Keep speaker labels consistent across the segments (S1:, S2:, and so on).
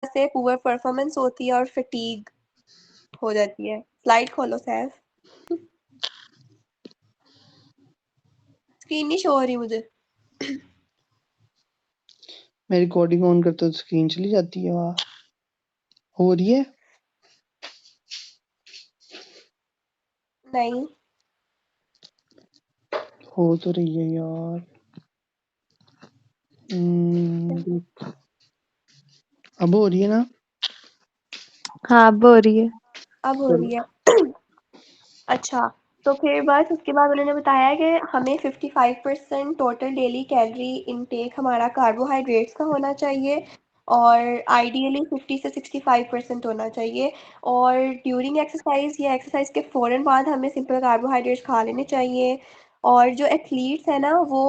S1: से poor performance होती है और फटीग हो जाती है। स्लाइड खोलो सैफ। स्क्रीन नहीं शो हो रही मुझे।
S2: मैं रिकॉर्डिंग ऑन करता हूँ तो स्क्रीन चली जाती है। वाह, हो रही है?
S1: नहीं
S2: हो तो रही है यार। अब हो रही है ना?
S3: हाँ अब हो रही है।
S1: अब हो रही है। अच्छा, तो फिर बस उसके बाद उन्होंने बताया कि हमें 55% टोटल डेली कैलोरी इनटेक हमारा कार्बोहाइड्रेट्स का होना चाहिए और आइडियली 50 से 65% होना चाहिए। और ड्यूरिंग एक्सरसाइज या एक्सरसाइज के फ़ौरन बाद हमें सिंपल कार्बोहाइड्रेट्स खा लेने चाहिए। और जो एथलीट्स हैं ना वो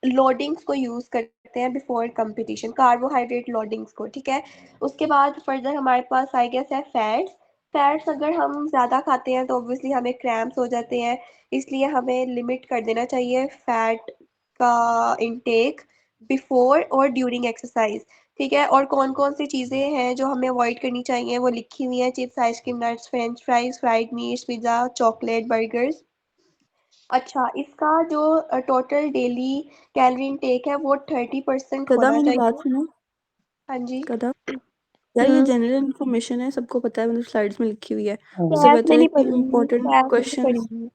S1: लोडिंग्स को यूज़ करते हैं बिफोर कंपटीशन, कार्बोहाइड्रेट लोडिंग्स को, ठीक है। उसके बाद फर्दर हमारे पास आई गेस है फैट्स। फैट्स अगर हम ज़्यादा खाते हैं तो ऑब्वियसली हमें क्रैम्प्स हो जाते हैं, इसलिए हमें लिमिट कर देना चाहिए फैट का इंटेक बिफोर और ड्यूरिंग एक्सरसाइज, ठीक है। और कौन कौन सी चीज़ें हैं जो हमें अवॉइड करनी चाहिए वो लिखी हुई हैं। Chips, ice cream, nuts, French fries, fried meets, pizza, chocolate, burgers. अच्छा, इसका जो टोटल डेली कैलोरी इंटेक है वो 30%
S3: कदा
S1: होना
S3: मेरी बात
S1: चाहिए।
S3: सुनो।
S1: हाँ जी।
S3: कदा यार ये जनरल इन्फॉर्मेशन है, सबको पता है, मतलब स्लाइड्स में लिखी हुई है। उससे
S1: सैफ ने
S3: बेहतर है
S1: नहीं
S3: कि
S1: पढ़ी,
S3: इम्पोर्टेंट
S1: सैफ ने नहीं
S3: क्वेश्चंस।
S1: पढ़ी,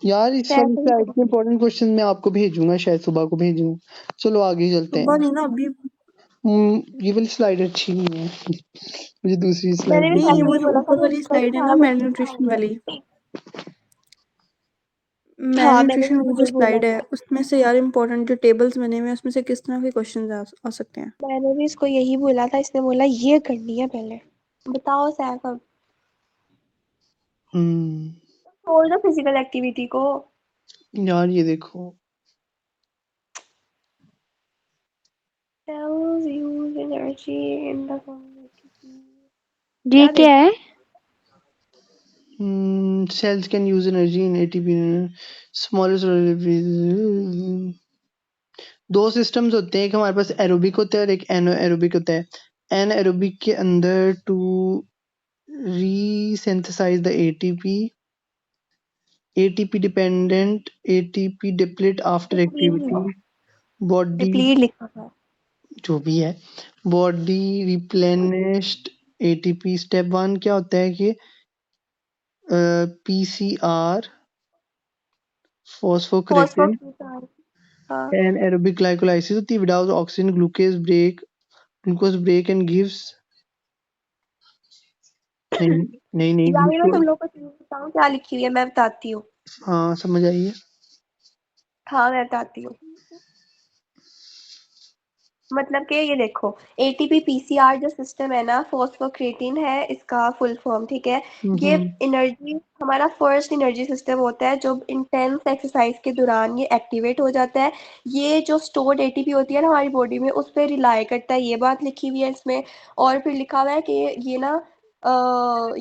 S2: यार इस
S1: सैफ
S2: वाली
S1: ने नहीं
S2: स्लाइड के
S1: पढ़ी।
S2: इंपॉर्टेंट क्वेश्चन मैं आपको भेजूंगा, शायद सुबह को भेजूं। चलो आगे चलते
S3: सुबह
S2: हैं।
S3: नहीं ना अभी।
S2: ये वाली स्लाइड अच्छी नहीं है। मुझे दूसरी स्लाइड
S1: मैंने भी
S3: नहीं,
S1: सैफ
S3: ये
S1: को
S3: वो
S1: ही
S3: जो
S1: बोला था,
S3: ऊपर
S1: वो
S3: वाली
S1: ऊपर ही
S3: स्लाइड है
S1: था
S3: ना,
S1: वो
S3: मेल
S1: लिखा
S3: न्यूट्रिशन
S1: हुआ है।
S3: वाली। मेल
S1: हाँ, मैंने
S3: न्यूट्रिशन
S1: भी
S3: वाली जो
S1: वही बोला
S3: स्लाइड है
S1: था।
S3: उसमें से यार इम्पोर्टेंट जो टेबल्स बने हुए हैं उसमें से किस तरह के क्वेश्चन आ सकते हैं।
S1: मैंने भी इसको यही बोला था, इसने बोला ये करनी है पहले। बताओ सैफ अब।
S2: हम्म
S1: छोड़ दो फिजिकल एक्टिविटी को।
S2: यार ये देखो,
S1: Cells use energy in the
S3: ये
S1: क्या
S3: क्या
S1: देख।
S3: है?
S2: cells can use energy in ATP smallest। दो सिस्टम्स होते हैं, एक हमारे पास एरोबिक होता है और एक एनाएरोबिक होता है। एनाएरोबिक के अंदर to resynthesize the ATP dependent ATP deplete after activity body,
S1: deplete लिखा था।
S2: जो भी है, बॉडी रिप्लेनिश्ड ATP। स्टेप 1 क्या होता है कि PCR फॉस्फोक्रेटिन
S1: फॉस्फोग्लूटान। हाँ।
S2: एनाएरोबिक ग्लाइकोलाइसिस होती है। Without oxygen glucose break and gives. नहीं नहीं नहीं,
S1: यार ये मैं तुम
S2: ग्लूकोज।
S1: लोग को चीज़ बताऊँ क्या लिखी हुई है, मैं बताती हूँ।
S2: हाँ समझ आइए।
S1: हाँ मैं बताती हूँ। मतलब कि ये देखो, एटीपी पीसीआर जो सिस्टम है ना, फॉस्फोक्रेटिन है इसका फुल फॉर्म, ठीक है। ये
S2: हम्म
S1: एनर्जी हमारा फर्स्ट एनर्जी सिस्टम होता है जो इंटेंस एक्सरसाइज के दौरान ये एक्टिवेट हो जाता है। ये जो स्टोर्ड एटीपी होती है ना हमारी बॉडी में उस पर रिलाई करता है, ये बात लिखी हुई है इसमें। और फिर लिखा हुआ है कि ये ना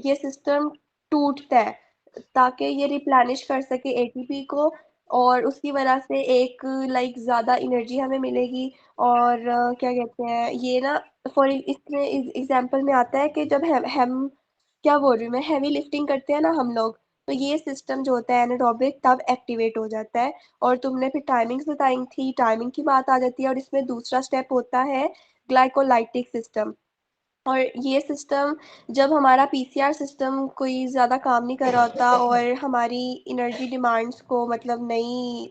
S1: ये सिस्टम टूटता है ताकि ये रिप्लेनिश कर सके एटीपी को, और उसकी वजह से एक लाइक ज़्यादा एनर्जी हमें मिलेगी। और क्या कहते हैं ये ना, फॉर इसमें एग्जांपल में आता है कि जब हम क्या बोल रही हूँ मैं, हैवी लिफ्टिंग करते हैं ना हम लोग, तो ये सिस्टम जो होता है एनारोबिक तब एक्टिवेट हो जाता है। और तुमने फिर टाइमिंग्स बताई थी, टाइमिंग की बात आ जाती है। और इसमें दूसरा स्टेप होता है ग्लाइकोलाइटिक सिस्टम। और ये सिस्टम जब हमारा पीसीआर सिस्टम कोई ज़्यादा काम नहीं कर रहा होता और हमारी एनर्जी डिमांड्स को मतलब नहीं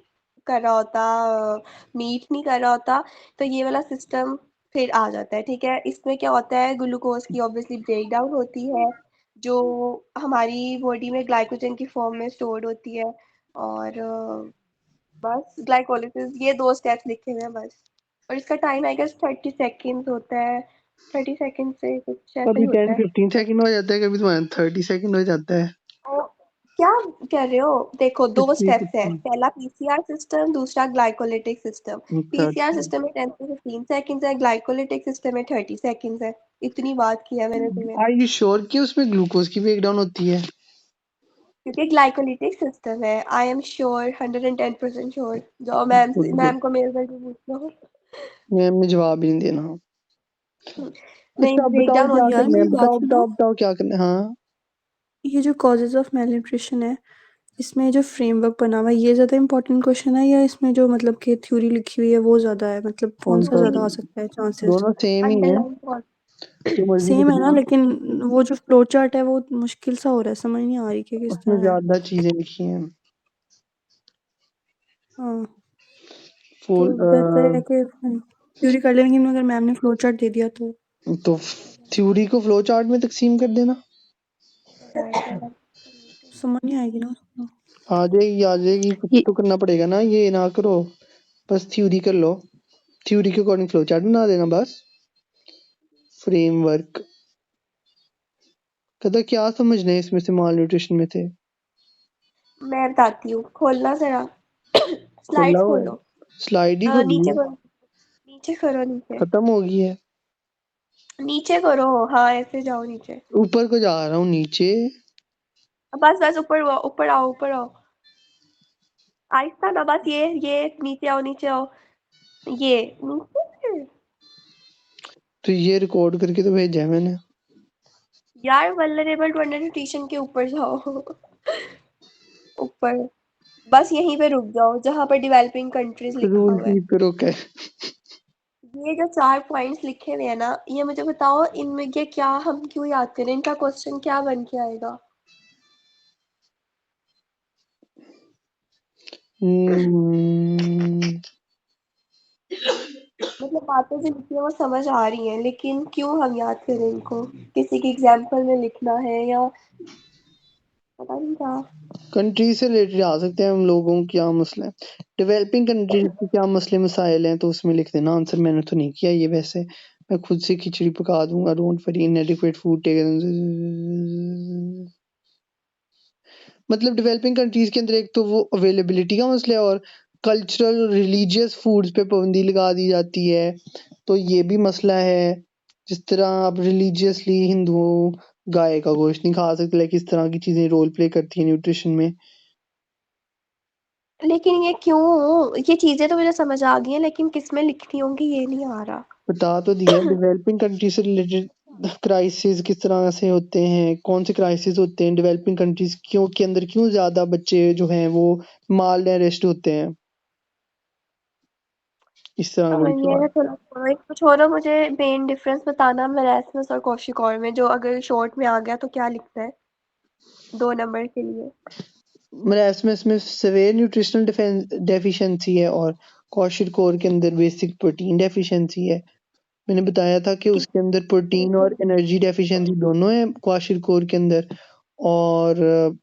S1: कर रहा होता, मीट नहीं कर रहा होता, तो ये वाला सिस्टम फिर आ जाता है, ठीक है। इसमें क्या होता है, ग्लूकोज की ऑब्वियसली ब्रेक डाउन होती है जो हमारी बॉडी में ग्लाइकोजन की फॉर्म में स्टोर्ड होती है। और बस ग्लाइकोलिसिस, ये दो स्टेप्स लिखे हुए हैं बस। और इसका टाइम आई गेस 30 सेकेंड्स होता है, 30 सेकेंड से कुछ ऐसा ही
S2: कभी
S1: होता है।
S2: 10-15 सेकंड हो जाता है, कभी तुम्हारा 30 सेकंड हो जाता है।
S1: तो क्या कह रहे हो, देखो दो
S2: 50
S1: स्टेप्स है,
S2: 50
S1: पहला पीसीआर सिस्टम, दूसरा ग्लाइकोलिटिक सिस्टम। पीसीआर
S2: 30।
S1: सिस्टम में 10 से 15 सेकेंड्स है, ग्लाइकोलिटिक सिस्टम में 30 सेकेंड्स है। इतनी बात की है मैंने तुम्हें,
S2: आर यू श्योर कि उसमें ग्लूकोज की ब्रेकडाउन होती है?
S1: क्योंकि ग्लाइकोलिटिक सिस्टम है। I am sure, 110% sure. जाओ मैम से,
S2: गुड गुड।
S1: मैम को मेल करके पूछ लो।
S2: मैं जवाब ही नहीं देना।
S1: नहीं,
S2: अच्छा, अब
S1: ब्रेक
S2: बताओ
S1: डाउन
S2: क्या
S1: होगी।
S3: यार
S2: करना है,
S3: मेरी बात
S2: बताओ
S3: सुनो,
S2: बताओ बताओ क्या करना है। हाँ,
S3: ये जो कॉजेज ऑफ मेल न्यूट्रिशन है, इसमें जो फ्रेमवर्क बना हुआ है ये ज्यादा इंपॉर्टेंट क्वेश्चन है, या इसमें जो मतलब कि थ्योरी लिखी हुई है वो ज्यादा है, मतलब कौन
S2: कौन
S3: सा
S2: सा?
S3: ज्यादा आ सकता है चांसेस?
S2: दोनों सेम ही है,
S1: अंडरलाइन
S2: जो मर्जी लिख
S3: सेम है ना,
S2: दो।
S3: लेकिन वो जो फ्लो चार्ट है वो मुश्किल सा हो रहा है, समझ नहीं आ रही कि किस
S2: उसमें
S3: तरह है।
S2: ज्यादा चीजें लिखी हैं।
S3: हाँ, तो
S2: फुल
S3: बेहतर है कि हम थ्योरी कर लें, लेकिन अगर मैम ने फ्लो चार्ट दे दिया तो
S2: तो थ्योरी को फ्लो चार्ट में तकसीम कर देना।
S3: समझ नहीं आएगी ना उसको।
S2: आ जाएगी, कुछ
S3: ये
S2: तो करना पड़ेगा ना, ये ना करो बस थ्योरी कर लो, थ्योरी के अकॉर्डिंग फ्लो चार्ट बना देना बस। फ्रेमवर्क कहता क्या समझना है इसमें से माल न्यूट्रिशन में से?
S1: मैं बताती हूँ, खोलना जरा।
S2: खोला
S1: स्लाइड्स
S2: हुआ है,
S1: खोलो।
S2: स्लाइड ही खोली
S1: नीचे
S2: है,
S1: करो, नीचे करो, नीचे।
S2: खत्म हो गई है।
S1: नीचे करो, हाँ ऐसे जाओ नीचे।
S2: ऊपर को जा रहा हूँ, नीचे।
S1: बस बस ऊपर हुआ, ऊपर आओ, ऊपर आओ। आहिस्ता ना, बस ये नीचे आओ, नीचे आओ। ये नीचे।
S2: तो ये रिकॉर्ड करके तो भेजा है मैंने।
S1: यार वल्नरेबल टू अंडर न्यूट्रिशन के ऊपर जाओ। ऊपर। बस यहीं पे रुक जाओ जहां पर डेवलपिंग कंट्रीज लिखा
S2: रूल
S1: हुआ है।
S2: कीप करो क्या?
S1: ये जो 4 पॉइंट्स लिखे हुए हैं ना, ये मुझे बताओ इनमें ये क्या, हम क्यों याद करें, इनका क्वेश्चन क्या बन के आएगा?
S2: हम्म,
S1: मतलब बातें जो लिखी है वो समझ आ रही हैं, लेकिन क्यों हम याद करें इनको? किसी की एग्जाम्पल में लिखना है या पता नहीं क्या।
S2: कंट्री से रिलेटेड आ सकते हैं हम लोगों को, क्या मसला है, डेवलपिंग कंट्रीज के क्या मसले मसाइल हैं तो उसमें लिख देना आंसर। मैंने तो नहीं किया ये, वैसे मैं खुद से खिचड़ी पका दूंगा। डोंट वरी, इनएडिक्वेट फूड टेकन, मतलब डेवलपिंग कंट्रीज के अंदर एक तो वो अवेलेबिलिटी का मसला है, और कल्चरल रिलीजियस फूड्स पे पाबंदी लगा दी जाती है, तो ये भी मसला है। जिस तरह आप रिलीजियसली हिंदुओं गाय का गोश्त नहीं खा सकते, लाइक इस तरह की चीजें रोल प्ले करती है न्यूट्रिशन में।
S1: लेकिन ये क्यों, ये चीजें तो मुझे समझ आ गई हैं, लेकिन किस में लिखनी होंगी ये नहीं आ रहा।
S2: बता तो दिया, डेवलपिंग कंट्री से रिलेटेड क्राइसिस किस तरह से होते हैं, कौन से क्राइसिस होते हैं डेवलपिंग कंट्रीज क्यों के अंदर, क्यों ज्यादा बच्चे जो हैं वो माल अरेस्ट होते हैं, इस तरह के
S1: ये
S2: सवाल।
S1: ना थोड़ा छोड़ो, एक तो छोड़ो, मुझे मेन डिफरेंस बताना मेरास्मस और कौशिक में, जो अगर शॉर्ट में आ गया तो क्या लिखना है 2 नंबर के लिए?
S2: मरासमस में सेवेयर न्यूट्रिशनल डेफिशिएंसी है, और क्वाशिरकोर के अंदर बेसिक प्रोटीन डेफिशिएंसी है। मैंने बताया था कि उसके अंदर प्रोटीन और एनर्जी डेफिशिएंसी दोनों है क्वाशिरकोर के अंदर, और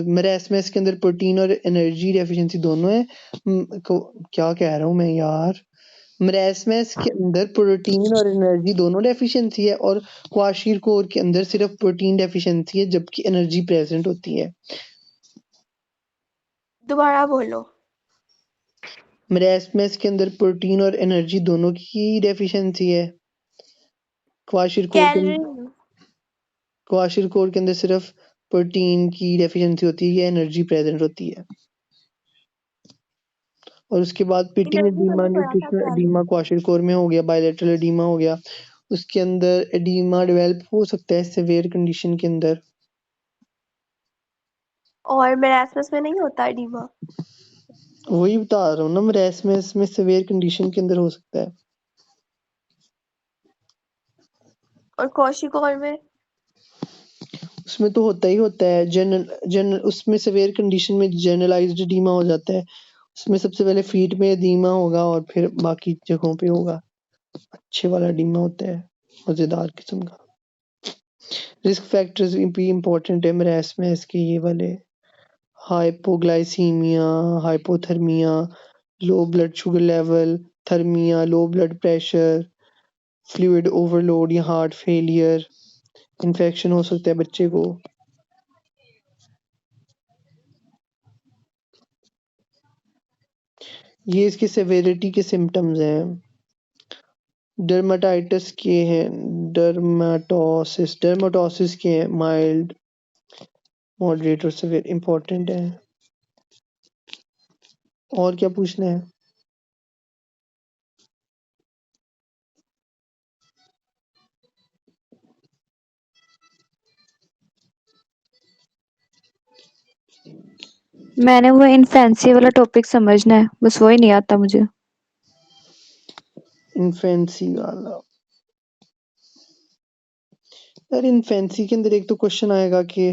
S2: मरासमस के अंदर प्रोटीन और एनर्जी डेफिशिएंसी दोनों है। क्या कह रहा हूँ मैं यार, मरासमस के अंदर प्रोटीन और एनर्जी दोनों डेफिशिएंसी है, और क्वाशिरकोर के अंदर सिर्फ प्रोटीन डेफिशिएंसी है जबकि एनर्जी प्रेजेंट होती है।
S1: दोबारा बोलो।
S2: मरासमस के अंदर प्रोटीन और एनर्जी दोनों की डेफिशिएंसी है, क्वाशिरकोर के
S1: कैलोरी।
S2: क्वाशिरकोर के अंदर सिर्फ प्रोटीन की डेफिशिएंसी होती है या एनर्जी प्रेजेंट होती है। और उसके बाद पिटिंग
S1: एनर्जी
S2: एडीमा,
S1: मैंने पढ़ा था
S2: न्यूट्रिशनल
S1: कैलोरी।
S2: एडीमा क्वाशिरकोर में हो गया, बायलैटरल एडीमा हो गया। उसके अंदर एडीमा डेवलप हो सकता है सिवियर कंडीशन के अंदर।
S1: और मेरास्मस में नहीं होता एडिमा?
S2: वही बता रहा हूँ ना, मरासमस में सिवियर कंडीशन के अंदर हो सकता है।
S1: और कौशिक में?
S2: उसमें तो होता ही होता है, जनरल उसमें सिवियर कंडीशन में जनरलाइज्ड एडीमा हो जाता है। उसमें सबसे पहले फीट में एदीमा होगा और फिर बाकी जगहों पे होगा। अच्छे वाला एदीमा होता है, मजेदार किस्म का। रिस्क फैक्टर्स भी इम्पोर्टेंट है मरासमस के, ये वाले hypoglycemia, hypothermia, low blood sugar level, thermia, low blood pressure, fluid overload या हार्ट फेलियर, इन्फेक्शन हो सकता है बच्चे को। ये इसकी सेवेरिटी के सिम्टम्स हैं। डर्माटाइटिस के हैं, डर्माटोसिस के हैं, माइल्ड, मॉडरेट और सिवियर इंपॉर्टेंट है। और क्या पूछना है?
S4: मैंने वो इनफेंसी वाला टॉपिक समझना है, बस वही नहीं आता मुझे।
S2: इनफेंसी वाला यार, इनफेंसी के अंदर एक तो क्वेश्चन आएगा कि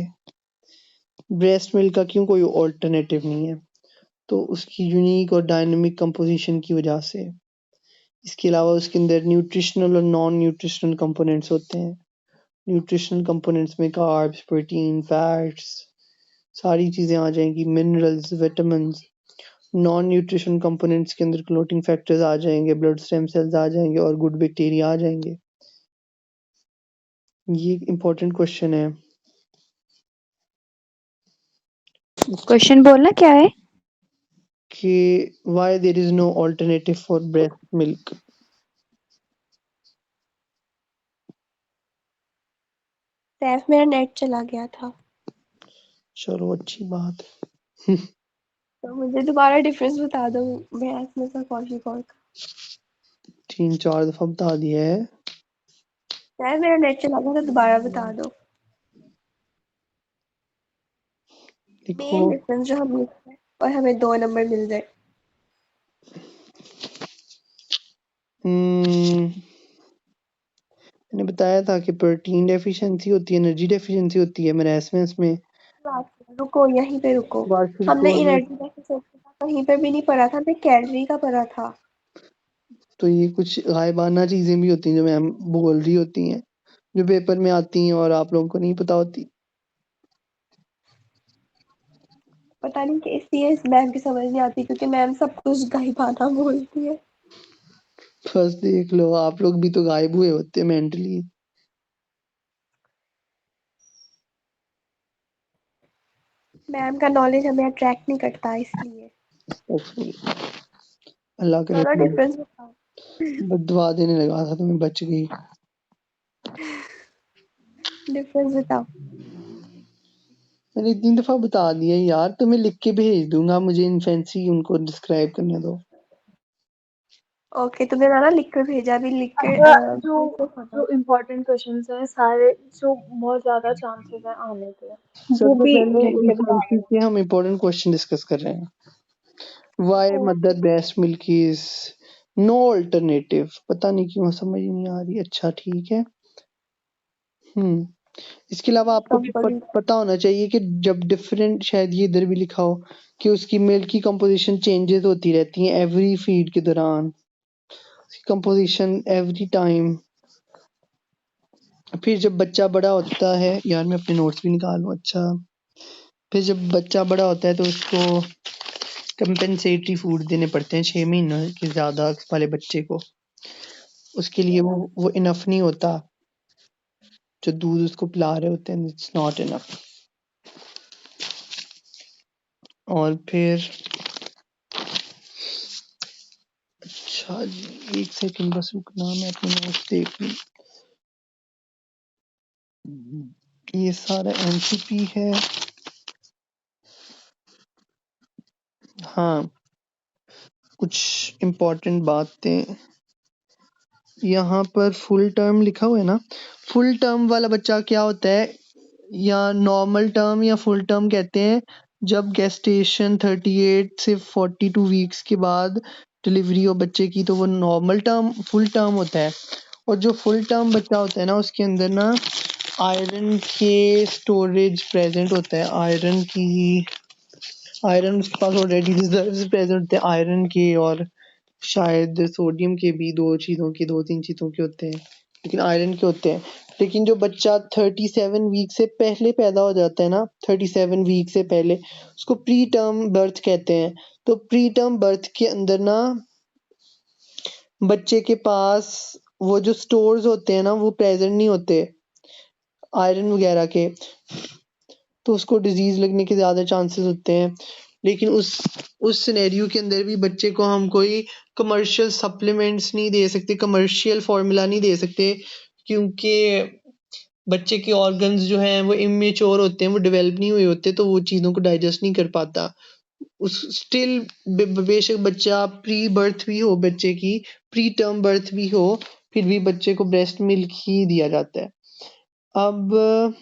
S2: ब्रेस्ट मिल्क का क्यों कोई ऑल्टरनेटिव नहीं है, तो उसकी यूनिक और डायनामिक कंपोजिशन की वजह से। इसके अलावा उसके अंदर न्यूट्रिशनल और नॉन न्यूट्रिशनल कंपोनेंट्स होते हैं। न्यूट्रिशनल कंपोनेंट्स में कार्ब्स, प्रोटीन, फैट्स, सारी चीजें आ जाएंगी, minerals, vitamins. Non nutrition components के अंदर क्लोटिंग फैक्टर्स आ जाएंगे, ब्लड स्टेम सेल्स आ जाएंगे और गुड बैक्टीरिया आ जाएंगे। ये इंपॉर्टेंट क्वेश्चन है।
S4: क्वेश्चन बोलना क्या है?
S2: कि why there is no alternative for breast milk।
S1: Saif मेरा नेट चला गया था,
S2: चलो अच्छी बात है।
S1: तो मुझे दोबारा डिफरेंस बता दो भैंस में का कौशिक और का।
S2: 3-4 दफा बता दिया है।
S1: सैफ मेरा नेट चला गया, तो दोबारा बता दो
S2: देखो,
S1: मेन डिफरेंस जो हम लिखते हैं और हमें 2 नंबर मिल जाए।
S2: मैंने बताया था कि प्रोटीन डेफिशिएंसी होती है, एनर्जी डेफिशिएंसी होती है मैरास्मस में।
S1: बात करो, रुको यहीं पे रुको।
S2: क्वार्टिल
S1: हमने
S2: कोर में
S1: एनर्जी डेफिशिएंसी का कहीं पे भी नहीं पढ़ा था, हमने कैलोरी का पढ़ा था।
S2: तो ये कुछ गायबाना चीजें भी होती हैं जो मैम बोल रही होती हैं, जो पेपर में आती हैं और आप लोगों को नहीं पता होती।
S1: पता नहीं कि इसलिए इस मैम की समझ नहीं आती, क्योंकि मैम सब कुछ गाइबाना बोलती है।
S2: बस देख लो, आप लोग भी तो गायब हुए होते हैं मेंटली।
S1: मैम का नॉलेज हमें अट्रैक्ट नहीं करता इसलिए।
S2: अल्लाह करे
S1: चलो
S2: तुम
S1: डिफरेंस बताओ।
S2: बददुआ देने लगा था, तुम्हें बच गई।
S1: डिफरेंस बताओ।
S2: मैंने इतनी दफा बता दिया यार, तुम्हें लिख के भेज दूंगा, मुझे इनफेंसी उनको डिस्क्राइब करने दो।
S1: ओके, तुमने ना लिख कर भेजा, अभी लिख कर
S3: अच्छा, जो
S1: फिर से पढ़ो।
S3: जो इम्पोर्टेंट क्वेश्चंस हैं सारे, जो बहुत ज्यादा चांसेस है आने के, वो
S2: सबसे
S3: भी
S2: पहले
S3: लिख के बता
S2: इनफेंसी
S3: देना।
S2: के हम इम्पोर्टेंट क्वेश्चन डिस्कस कर रहे हैं। Why mother breast milk is no alternative. पता नहीं क्यों समझ नहीं आ रही। अच्छा ठीक है। इसके अलावा आपको भी
S1: कंपोजिट।
S2: पता होना चाहिए कि जब डिफरेंट, शायद ये इधर भी लिखा हो कि उसकी मिल्क की कंपोजिशन चेंजेस होती रहती हैं एवरी फीड के दौरान। Composition every time. फिर जब बच्चा बड़ा होता है, यार मैं अपने नोट्स भी निकालूं। अच्छा, फिर जब बच्चा बड़ा होता है तो उसको कंपेंसेटरी फूड देने पड़ते हैं 6 महीने के ज्यादा वाले बच्चे को। उसके लिए वो इनफ नहीं होता, जो दूध उसको पिला रहे होते हैं, इट्स नॉट इनफ। और फिर अच्छा जी, एक सेकंड बस रुकना, मैं अपने नोट्स देख लूं। ये सारा एमसीपी है। हाँ, कुछ इम्पोर्टेंट बातें यहाँ पर फुल टर्म लिखा हुआ है ना। फुल टर्म वाला बच्चा क्या होता है, या नॉर्मल टर्म या फुल टर्म कहते हैं जब गेस्टेशन 38 से 42 वीक्स के बाद डिलीवरी हो बच्चे की, तो वो नॉर्मल टर्म फुल टर्म होता है। और जो फुल टर्म बच्चा होता है ना, उसके अंदर ना आयरन के स्टोरेज प्रेजेंट होता है। आयरन उसके पास ऑलरेडी रिजर्व प्रेजेंट होते हैं आयरन के, और शायद सोडियम के भी, 2-3 चीजों के होते हैं, लेकिन आयरन के होते हैं। लेकिन जो बच्चा 37 वीक से पहले पैदा हो जाता है ना, 37 वीक से पहले, उसको प्री टर्म बर्थ कहते हैं। तो प्री टर्म बर्थ के अंदर ना बच्चे के पास वो जो स्टोर्स होते हैं ना, वो प्रेजेंट नहीं होते आयरन वगैरह के, तो उसको डिजीज लगने के ज्यादा चांसेस होते हैं। लेकिन उस सिनेरियो के अंदर भी बच्चे को हम कोई कमर्शियल सप्लीमेंट्स नहीं दे सकते, कमर्शियल फॉर्मूला नहीं दे सकते, क्योंकि बच्चे के ऑर्गन्स जो हैं वो इमेच्योर होते हैं, वो डेवलप नहीं हुए होते, तो वो चीज़ों को डाइजेस्ट नहीं कर पाता। उस स्टिल बेशक बच्चा प्री बर्थ भी हो, बच्चे की प्री टर्म बर्थ भी हो, फिर भी बच्चे को ब्रेस्ट मिल्क ही दिया जाता है। अब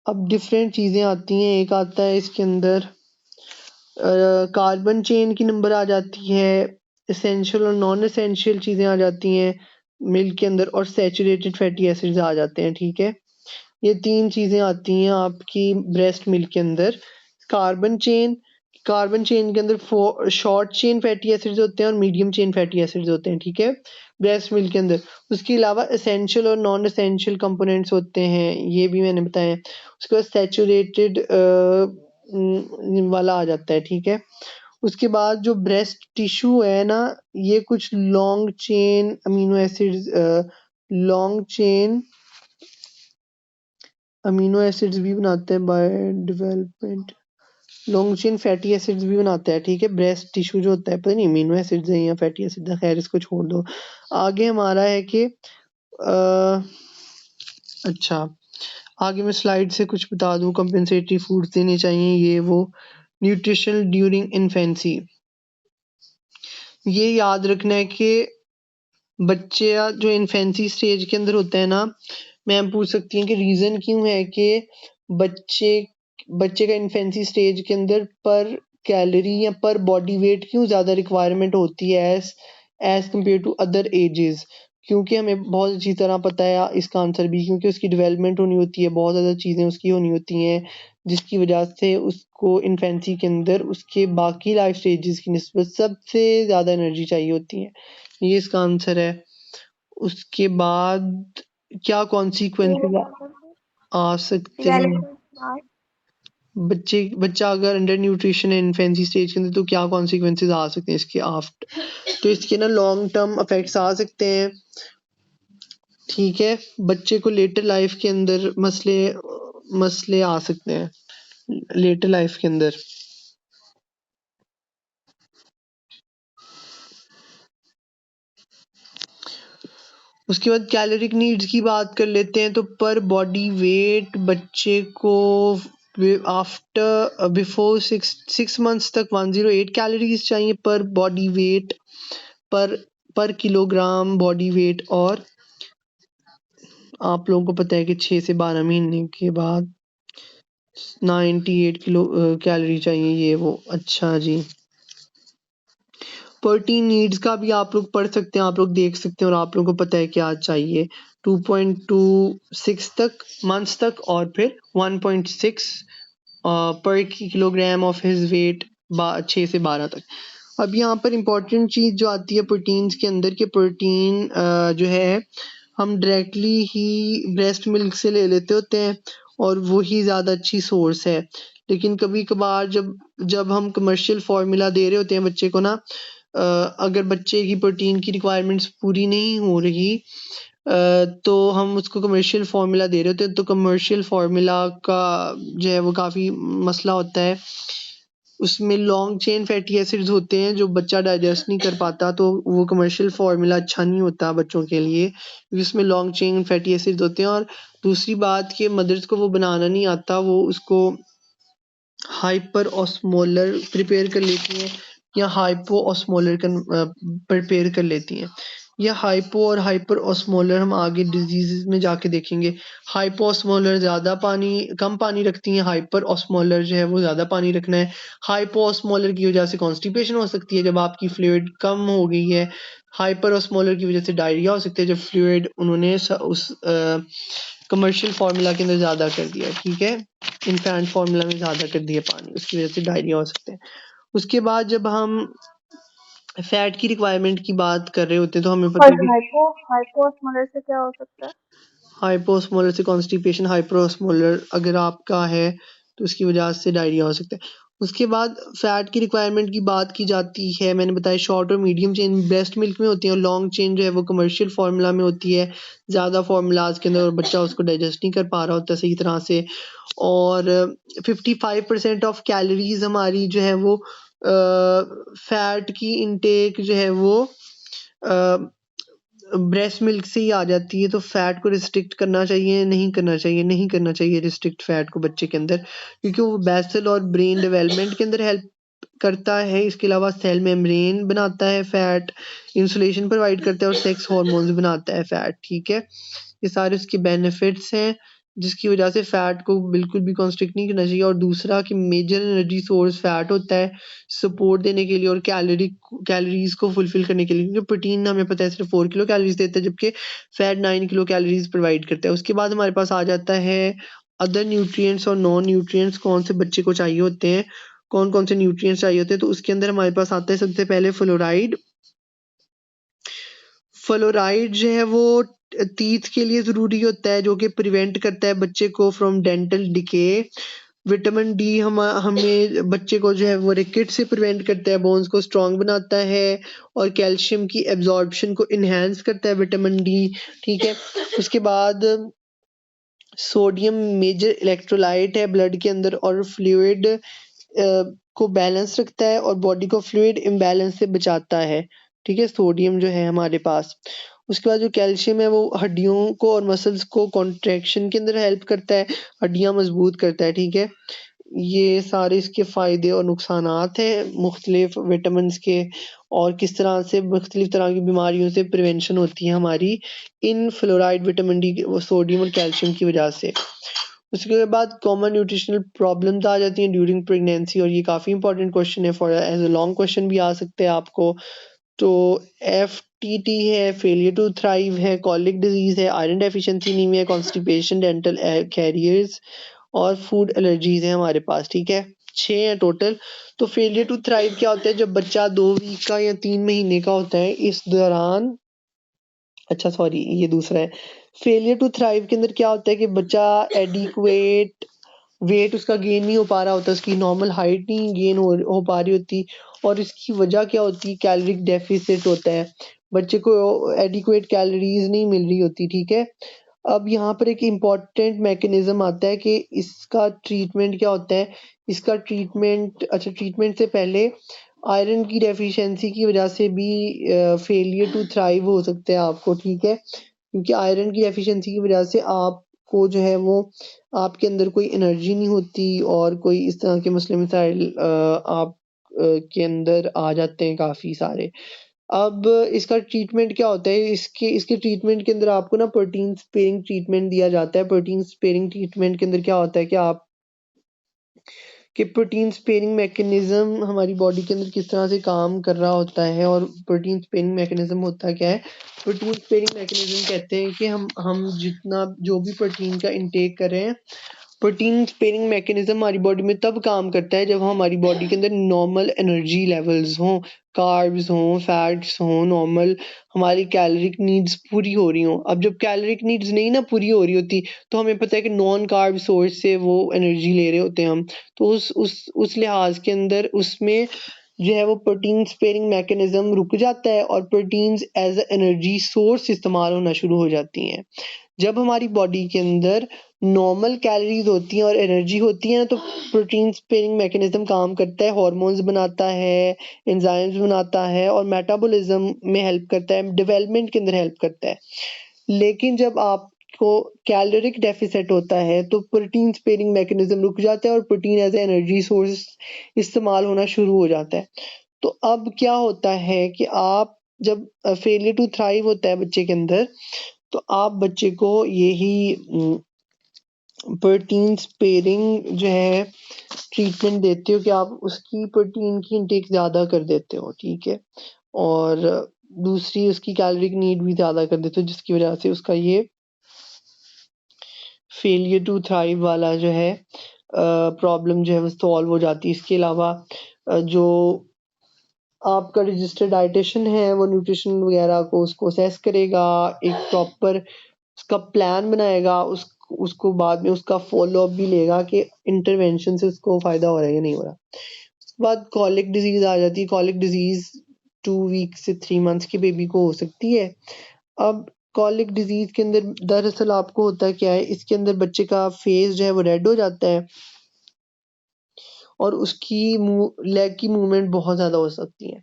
S2: अब डिफरेंट चीज़ें आती हैं, एक आता है इसके अंदर कार्बन चेन की नंबर आ जाती है, एसेंशियल और नॉन एसेंशियल चीज़ें आ जाती हैं मिल्क के अंदर और सैचुरेटेड फैटी एसिड्स आ जाते हैं, ठीक है। ये 3 चीज़ें आती हैं आपकी ब्रेस्ट मिल्क के अंदर। कार्बन चेन के अंदर शॉर्ट चेन फैटी एसिड्स होते हैं और मीडियम चेन फैटी एसिड्स होते हैं, ठीक है, ब्रेस्ट मिल्क के अंदर। उसके अलावा एसेंशियल और नॉन एसेंशियल कंपोनेंट्स होते हैं, ये भी मैंने बताया है। उसके बाद सैचुरेटेड वाला आ जाता है, ठीक है। उसके बाद जो ब्रेस्ट टिश्यू है ना, ये कुछ long chain amino acids long chain amino acids भी बनाते हैं by development, long chain fatty acids भी बनाता है, ठीक है। ब्रेस्ट टिश्यू जो होता है, पता नहीं अमीनो एसिड्स है या फैटी एसिड्स है, खैर इसको छोड़ दो। आगे हमारा है कि अच्छा, आगे मैं स्लाइड से कुछ बता दूं, कंपेंसेटरी फूड्स देने चाहिए, ये वो। न्यूट्रिशन ड्यूरिंग इन्फेंसी, ये याद रखना है कि बच्चे जो इन्फेंसी स्टेज के अंदर होते हैं ना, मैम पूछ सकती हैं कि रीजन क्यों है कि बच्चे बच्चे का इन्फेंसी स्टेज के अंदर पर कैलोरी या पर बॉडी वेट क्यों ज्यादा रिक्वायरमेंट होती है as compare to other ages. क्योंकि हमें बहुत अच्छी तरह पता है इसका आंसर भी, क्योंकि उसकी डेवलपमेंट होनी होती है, बहुत ज़्यादा चीज़ें उसकी होनी होती हैं, जिसकी वजह से उसको इन्फेंसी के अंदर उसके बाकी लाइफ स्टेजेस की निस्बत सबसे ज़्यादा एनर्जी चाहिए होती है। ये इसका आंसर है। उसके बाद क्या कॉन्सिक्वेंसेस आ सकते हैं बच्चा अगर अंडर न्यूट्रिशन है इन्फेंसी स्टेज के अंदर, तो क्या कॉन्सिक्वेंसेस आ सकते हैं इसके आफ्टर। तो इसके ना लॉन्ग टर्म इफेक्ट्स आ सकते हैं, ठीक है। बच्चे को लेटर लाइफ के अंदर मसले आ सकते हैं लेटर लाइफ के अंदर। उसके बाद कैलोरिक नीड्स की बात कर लेते हैं, तो पर बॉडी वेट बच्चे को आफ्टर बिफोर 6 मंथ्स तक 108 कैलोरीज चाहिए पर बॉडी वेट पर किलोग्राम बॉडी वेट, और आप लोगों को पता है कि 6 से 12 महीने के बाद 98 किलो कैलोरी चाहिए, ये वो। अच्छा जी, प्रोटीन नीड्स का भी आप लोग पढ़ सकते हैं, आप लोग देख सकते हैं, और आप लोगों को पता है क्या चाहिए 2.26 तक मंथ्स तक, और फिर 1.6 पर किलोग्राम ऑफ हिज वेट 6 से 12 तक। अब यहाँ पर इम्पोर्टेंट चीज़ जो आती है प्रोटीन्स के अंदर, कि प्रोटीन जो है हम डायरेक्टली ही ब्रेस्ट मिल्क से ले लेते होते हैं और वो ही ज़्यादा अच्छी सोर्स है। लेकिन कभी कभार जब हम कमर्शियल फार्मूला दे रहे होते हैं बच्चे को ना, अगर बच्चे की प्रोटीन की रिक्वायरमेंट्स पूरी नहीं हो रही, तो हम उसको कमर्शियल फार्मूला दे रहे होते हैं, तो कमर्शियल फार्मूला का जो है वो काफ़ी मसला होता है। उसमें लॉन्ग चेन फैटी एसिड्स होते हैं जो बच्चा डाइजेस्ट नहीं कर पाता, तो वो कमर्शियल फार्मूला अच्छा नहीं होता बच्चों के लिए, क्योंकि उसमें लॉन्ग चेन फैटी एसिड्स होते हैं। और दूसरी बात कि मदर्स को वो बनाना नहीं आता, वो उसको हाइपर ऑस्मोलर प्रिपेयर कर लेती हैं या हाइपो ऑस्मोलर प्रिपेयर कर लेती हैं। या हाइपो और हाइपर ऑस्मोलर हम आगे डिजीजेस में जाके देखेंगे। हाइपो ऑस्मोलर कम पानी रखती हैं, हाइपर ऑस्मोलर जो है वो ज़्यादा पानी रखना है। हाइपो ऑस्मोलर की वजह से कॉन्स्टिपेशन हो सकती है जब आपकी फ्लूइड कम हो गई है। हाइपर ऑस्मोलर की वजह से डायरिया हो सकता है जब फ्लूइड उन्होंने उस कमर्शियल फार्मूला के अंदर ज़्यादा कर दिया, ठीक है, इन्फेंट फार्मूला में ज़्यादा कर दिया पानी, उसकी वजह से डायरिया हो सकते हैं। उसके बाद जब हम फैट की रिक्वायरमेंट की बात कर रहे होते हैं, तो हमें पता है कि
S3: हाइपोस्मोलर से क्या हो सकता है?
S2: हाइपोस्मोलर से कॉन्स्टिपेशन, हाइपरोस्मोलर अगर आपका है तो उसकी वजह से डायरिया हो सकता है। उसके बाद फैट की रिक्वायरमेंट की बात की जाती है, मैंने बताया शॉर्ट और मीडियम चेन ब्रेस्ट मिल्क में होती है, और लॉन्ग चेन जो है वो कमर्शियल फार्मूला में होती है, ज़्यादा फार्मूलाज के अंदर, और बच्चा उसको डाइजेस्ट नहीं कर पा रहा होता सही तरह से। और 55% ऑफ कैलोरीज हमारी जो है वो फैट की इनटेक जो है वो ब्रेस्ट मिल्क से ही आ जाती है। तो फैट को रिस्ट्रिक्ट करना चाहिए, नहीं करना चाहिए रिस्ट्रिक्ट फैट को बच्चे के अंदर, क्योंकि वो बेसल और ब्रेन डेवलपमेंट के अंदर हेल्प करता है। इसके अलावा सेल मेम्ब्रेन बनाता है फैट, इंसुलेशन प्रोवाइड करता है, और सेक्स हार्मोन्स बनाता है फैट, ठीक है। ये सारे उसके बेनिफिट्स हैं। जिसकी वजह से फैट को बिल्कुल भी कंस्ट्रिक्ट नहीं करना चाहिए। और दूसरा कि मेजर एनर्जी सोर्स फैट होता है सपोर्ट देने के लिए और कैलोरीज को फुलफिल करने के लिए, क्योंकि प्रोटीन हमें पता है सिर्फ 4 किलो कैलोरीज देता है जबकि फैट 9 किलो कैलोरीज प्रोवाइड करता है। उसके बाद हमारे पास आ जाता है अदर न्यूट्रिएंट्स और नॉन न्यूट्रिएंट्स कौन से बच्चे को चाहिए होते हैं, कौन-कौन से न्यूट्रिएंट्स चाहिए होते हैं। तो उसके अंदर हमारे पास आता है सबसे पहले फ्लोराइड। फ्लोराइड जो है वो टीथ के लिए ज़रूरी होता है जो कि प्रिवेंट करता है बच्चे को from dental decay. Vitamin D हमें बच्चे को जो है वो रिकेट से प्रिवेंट करता है, बोन्स को स्ट्रॉन्ग बनाता है और कैल्शियम की एब्जॉर्प्शन को इन्हांस करता है विटामिन डी, ठीक है। उसके बाद सोडियम मेजर इलेक्ट्रोलाइट है ब्लड के अंदर और फ्लूइड को बैलेंस रखता है और बॉडी को फ्लूइड इम्बैलेंस से बचाता है, ठीक है, सोडियम जो है हमारे पास। उसके बाद जो कैल्शियम है वो हड्डियों को और मसल्स को कॉन्ट्रैक्शन के अंदर हेल्प करता है, हड्डियां मजबूत करता है, ठीक है। ये सारे इसके फ़ायदे और नुकसानात हैं मुख्तलिफ विटामिन्स के और किस तरह से मुख्तलिफ तरह की बीमारियों से प्रिवेंशन होती है हमारी इन फ्लोराइड, विटामिन डी, सोडियम और कैल्शियम की वजह से। उसके बाद कॉमन न्यूट्रिशनल प्रॉब्लम्स आ जाती हैं ड्यूरिंग प्रेगनेंसी और ये काफ़ी इंपॉर्टेंट क्वेश्चन है, for as a long question भी आ सकते हैं आपको। तो एफटीटी है, फेलियर टू थ्राइव है, कॉलिक डिजीज है, iron deficiency anaemia, constipation, dental caries और फूड एलर्जीज है हमारे पास, ठीक है। 6 हैं टोटल। तो फेलियर टू थ्राइव क्या होता है, जब बच्चा 2 वीक का या 3 महीने का होता है इस दौरान, अच्छा सॉरी ये दूसरा है। फेलियर टू थ्राइव के अंदर क्या होता है कि बच्चा एडिक्वेट वेट उसका गेन नहीं हो पा रहा होता, उसकी नॉर्मल हाइट नहीं गेन हो पा रही होती और इसकी वजह क्या होती है, कैलोरिक डेफिसिट होता है, बच्चे को एडिक्वेट कैलोरीज नहीं मिल रही होती, ठीक है। अब यहाँ पर एक इम्पॉर्टेंट मैकेनिज्म आता है कि इसका ट्रीटमेंट क्या होता है। इसका ट्रीटमेंट, अच्छा ट्रीटमेंट से पहले आयरन की डेफिशिएंसी की वजह से भी फेलियर टू थ्राइव हो सकते हैं आपको, ठीक है। क्योंकि आयरन की डेफिशिएंसी की वजह से आपको जो है वो आपके अंदर कोई एनर्जी नहीं होती और कोई इस तरह के मसले मसाइल आप के अंदर आ जाते हैं काफ़ी सारे। अब इसका ट्रीटमेंट क्या होता है, इसके ट्रीटमेंट के अंदर आपको ना प्रोटीन स्पेयरिंग ट्रीटमेंट दिया जाता है। प्रोटीन स्पेयरिंग ट्रीटमेंट के अंदर क्या होता है कि आप कि प्रोटीन स्पेयरिंग मैकेनिज्म हमारी बॉडी के अंदर किस तरह से काम कर रहा होता है और प्रोटीन स्पेयरिंग मैकेनिज्म होता क्या है। प्रोटीन स्पेयरिंग मैकेनिज्म कहते हैं कि हम जितना जो भी प्रोटीन का इंटेक कर रहे हैं, प्रोटीन स्पेयरिंग मैकेनिज्म हमारी बॉडी में तब काम करता है जब हमारी बॉडी के अंदर नॉर्मल एनर्जी लेवल्स हों, कार्ब्स हों, फैट्स हों, नॉर्मल हमारी कैलोरिक नीड्स पूरी हो रही हों। अब जब कैलोरिक नीड्स नहीं ना पूरी हो रही होती तो हमें पता है कि नॉन कार्ब सोर्स से वो एनर्जी ले रहे होते हैं हम। तो उस लिहाज के अंदर उसमें जो है वो प्रोटीन स्पेयरिंग मैकेनिज्म रुक जाता है और proteins as a energy source इस्तेमाल होना शुरू हो जाती हैं। जब हमारी बॉडी के अंदर नॉर्मल कैलोरीज होती हैं और एनर्जी होती है ना, तो प्रोटीन स्पेयरिंग मैकेनिज्म काम करता है, हार्मोन्स बनाता है, एंजाइम्स बनाता है और मेटाबॉलिज्म में हेल्प करता है, डेवलपमेंट के अंदर हेल्प करता है। लेकिन जब आपको कैलोरिक डेफिसिट होता है तो प्रोटीन स्पेयरिंग मैकेनिज्म रुक जाता है और protein as a energy source इस्तेमाल होना शुरू हो जाता है। तो अब क्या होता है कि आप जब फेलियर टू थ्राइव होता है बच्चे के अंदर, तो आप बच्चे को यही प्रोटीन स्पेयरिंग जो है ट्रीटमेंट देते हो कि आप उसकी प्रोटीन की इंटेक ज़्यादा कर देते हो, ठीक है। और दूसरी उसकी कैलोरिक नीड भी ज़्यादा कर देते हो जिसकी वजह से उसका ये फेलियर टू थ्राइव वाला जो है प्रॉब्लम जो है वो सॉल्व हो जाती है। इसके अलावा जो आपका रजिस्टर्ड डायटीशियन है वो न्यूट्रिशन वगैरह को उसको असेस करेगा, एक प्रॉपर उसका प्लान बनाएगा, उसको बाद में उसका फॉलो अप भी लेगा कि इंटरवेंशन से उसको फ़ायदा हो रहा है या नहीं हो रहा। उसके बाद कॉलिक डिजीज़ आ जाती है। कॉलिक डिजीज़ 2 वीक से 3 मंथ्स के बेबी को हो सकती है। अब कॉलिक डिजीज़ के अंदर दरअसल आपको होता क्या है, इसके अंदर बच्चे का फेस जो है वो रेड हो जाता है और उसकी लेग की मूवमेंट बहुत ज़्यादा हो सकती है।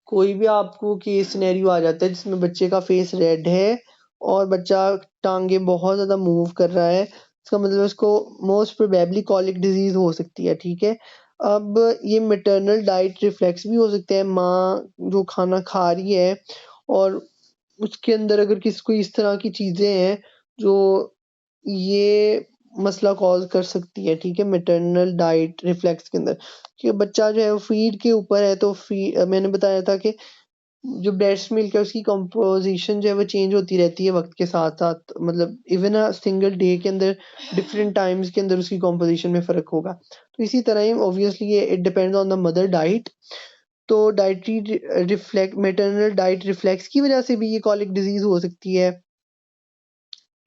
S2: कोई भी आपको केस सिनेरियो आ जाता है जिसमें बच्चे का फेस रेड है और बच्चा टांगे बहुत ज़्यादा मूव कर रहा है, इसका मतलब उसको मोस्ट प्रोबेबली कॉलिक डिजीज़ हो सकती है, ठीक है। अब ये मैटरनल डाइट रिफ्लेक्स भी हो सकते हैं, माँ जो खाना खा रही है और उसके अंदर अगर किसी को इस तरह की चीज़ें हैं जो ये मसला कॉज़ कर सकती है, ठीक है? मैटरनल डाइट रिफ्लेक्स के अंदर कि बच्चा जो है वो फीड के ऊपर है तो मैंने बताया था कि जो ब्रेस्ट मिल्क है उसकी कंपोज़िशन जो है वो चेंज होती रहती है वक़्त के साथ-साथ, मतलब इवन अ सिंगल डे के अंदर डिफरेंट टाइम्स के अंदर उसकी कंपोज़िशन में फ़र्क होगा। तो इसी तरह ही ऑब्वियसली ये it depends on the mother diet. तो dietary reflect maternal diet reflex की वज़ह से भी ये कॉलिक डिज़ीज़ हो सकती है,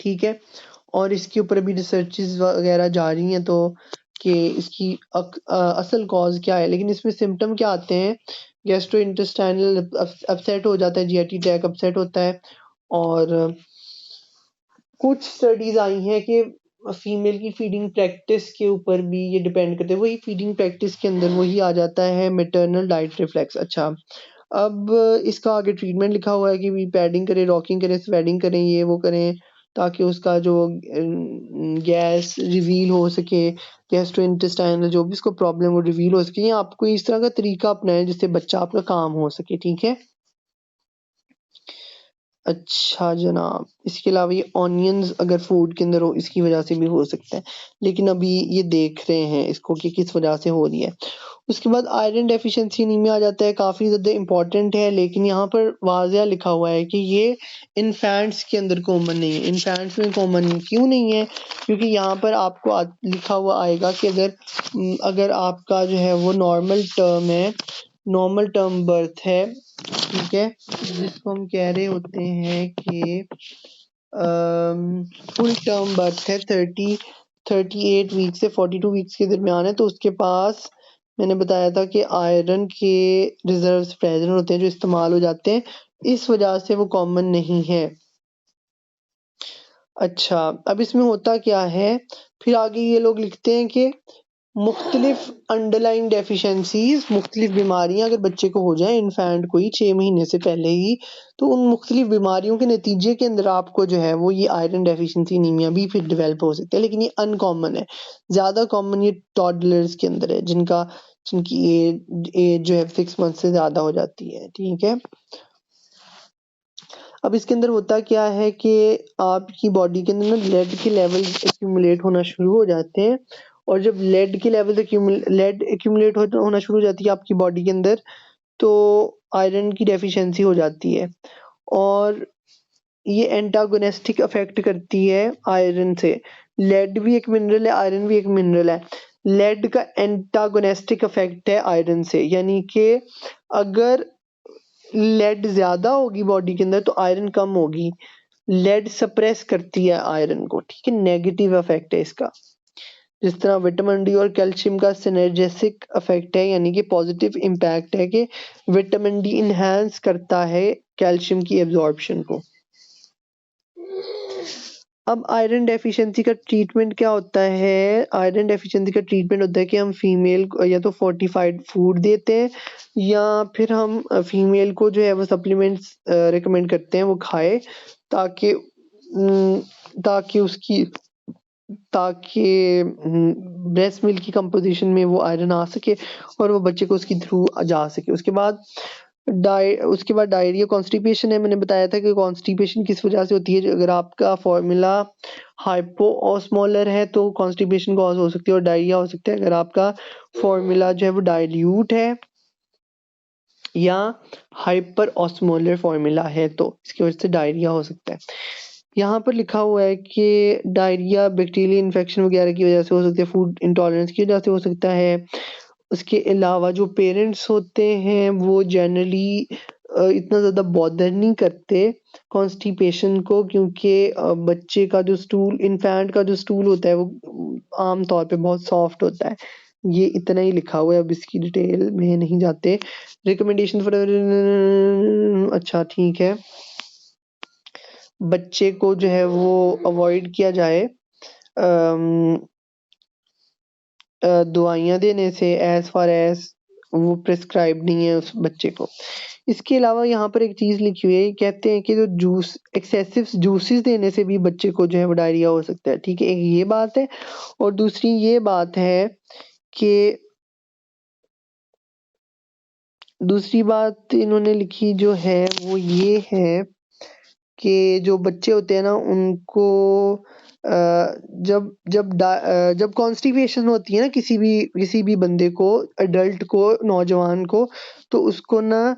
S2: ठीक है? और इसके ऊपर अभी रिसर्चेज़ वगैरह जारी हैं तो कि इसकी असल कॉज़ क्या है, लेकिन इसमें सिम्पटम क्या आते हैं, गैस्ट्रोइंटेस्टाइनल अपसेट हो जाता है, जीआईटी ट्रैक्ट अपसेट होता है और कुछ स्टडीज़ आई हैं कि फीमेल की फीडिंग प्रैक्टिस के ऊपर भी ये डिपेंड करते हैं, वही फीडिंग प्रैक्टिस के अंदर वही आ जाता है मैटरनल डाइट रिफ्लेक्स। अच्छा, अब इसका आगे ट्रीटमेंट लिखा हुआ है कि पैडिंग करें, रॉकिंग करें, स्वेडिंग करें, ये वो करें ताकि उसका जो गैस रिवील हो सके, गैस्ट्रोइंटेस्टाइनल जो भी इसको प्रॉब्लम वो रिवील हो सके, या आप कोई इस तरह का तरीका अपनाएं जिससे बच्चा आपका काम हो सके, ठीक है? अच्छा जनाब, इसके अलावा ये ऑनियंस अगर फूड के अंदर हो इसकी वजह से भी हो सकता है, लेकिन अभी ये देख रहे हैं इसको कि किस वजह से हो रही है। उसके बाद आयरन डेफिशिएंसी एनीमिया आ जाता है, काफ़ी ज़्यादा इम्पोर्टेंट है, लेकिन यहाँ पर वाज़िया लिखा हुआ है कि ये इन्फेंट्स के अंदर कॉमन नहीं है। इन्फेंट्स में कॉमन क्यों नहीं है? क्योंकि यहाँ पर आपको लिखा हुआ आएगा कि अगर आपका जो है वो नॉर्मल टर्म बर्थ है, ठीक है? जिसको हम कह रहे होते हैं कि फुल टर्म बर्थ है 38 वीक से 42 वीक्स के दरमियान है, तो उसके पास मैंने बताया था कि आयरन के रिजर्व्स प्रेजेंट होते हैं जो इस्तेमाल हो जाते हैं, इस वजह से वो कॉमन नहीं है। अच्छा, अब इसमें होता क्या है, फिर आगे ये लोग लिखते हैं कि मुख्तलिफ अंडरलाइंग डेफिशिएंसीज, मुख्तलिफ बीमारियां अगर बच्चे को हो जाए, इन्फेंट को ही 6 महीने से पहले ही, तो उन मुख्तलिफ बीमारियों के नतीजे के अंदर आपको जो है वो ये आयरन डेफिशिएंसी एनीमिया भी फिर डेवलप हो सकता है, लेकिन ये अनकॉमन है। ज़्यादा कॉमन ये टॉडलर्स के अंदर है जिनकी एज जो है 6 मंथ से ज़्यादा हो जाती है, ठीक है? अब इसके अंदर होता क्या है कि आपकी बॉडी के अंदर ना लेड के लेवल्स एक्यूमुलेट होना शुरू हो जाते हैं, और जब लेड एक्यूमुलेट होना शुरू हो जाती है आपकी बॉडी के अंदर, तो आयरन की डेफिशिएंसी हो जाती है, और ये एंटागोनिस्टिक अफेक्ट करती है आयरन से। लेड भी एक मिनरल है, आयरन भी एक मिनरल है। लेड का एंटागोनिस्टिक अफेक्ट है आयरन से, यानी कि अगर लेड ज्यादा होगी बॉडी के अंदर तो आयरन कम होगी। लेड सप्रेस करती है आयरन को, ठीक है? नेगेटिव इफेक्ट है इसका। जिस तरह विटामिन डी और कैल्शियम का सिनर्जेसिक इफेक्ट है, यानी कि पॉजिटिव इम्पैक्ट है कि विटामिन डी इनहेंस करता है कैल्शियम की एब्जॉर्प्शन को। अब आयरन डेफिशिएंसी का ट्रीटमेंट क्या होता है? आयरन डेफिशिएंसी का ट्रीटमेंट होता है कि हम फीमेल को या तो फोर्टिफाइड फूड देते हैं, या फिर हम फीमेल को जो है वो सप्लीमेंट्स रिकमेंड करते हैं वो खाए, ताकि ताकि उसकी ब्रेस्ट मिल्क की कंपोजिशन में वो आयरन आ सके और वो बच्चे को उसके थ्रू जा सके। उसके बाद डायरिया, कॉन्स्टिपेशन है। मैंने बताया था कि कॉन्स्टिपेशन किस वजह से होती है। अगर आपका फॉर्मूला हाइपोऑस्मोलर है तो कॉन्स्टिपेशन कॉज हो सकती है और डायरिया हो सकता है। अगर आपका फॉर्मूला जो है वो डाइल्यूट है या हाइपर ऑस्मोलर फॉर्मूला है तो इसकी वजह से डायरिया हो सकता है। यहाँ पर लिखा हुआ है कि डायरिया बैक्टीरियल इन्फेक्शन वगैरह की वजह से हो सकती है, फूड इंटॉलरेंस की वजह से हो सकता है। उसके अलावा जो पेरेंट्स होते हैं वो जनरली इतना ज़्यादा बॉदर नहीं करते कॉन्स्टिपेशन को, क्योंकि बच्चे का जो स्टूल, इन्फेंट का जो स्टूल होता है वो आम तौर पे बहुत सॉफ्ट होता है। ये इतना ही लिखा हुआ है, अब इसकी डिटेल में नहीं जाते। रिकमेंडेशन फॉर अच्छा ठीक है, बच्चे को जो है वो अवॉइड किया जाए दवाइयाँ देने से एज़ फार एज़ वो प्रिस्क्राइब नहीं है उस बच्चे को। इसके अलावा यहाँ पर एक चीज़ लिखी हुई है, कहते हैं कि जो एक्सेसिव जूसेस देने से भी बच्चे को जो है वो डायरिया हो सकता है, ठीक है? एक ये बात है, और दूसरी ये बात है कि दूसरी बात इन्होंने लिखी जो है वो ये है कि जो बच्चे होते हैं ना उनको जब कॉन्स्टिपेशन होती है ना किसी भी बंदे को, एडल्ट को, नौजवान को, तो उसको ना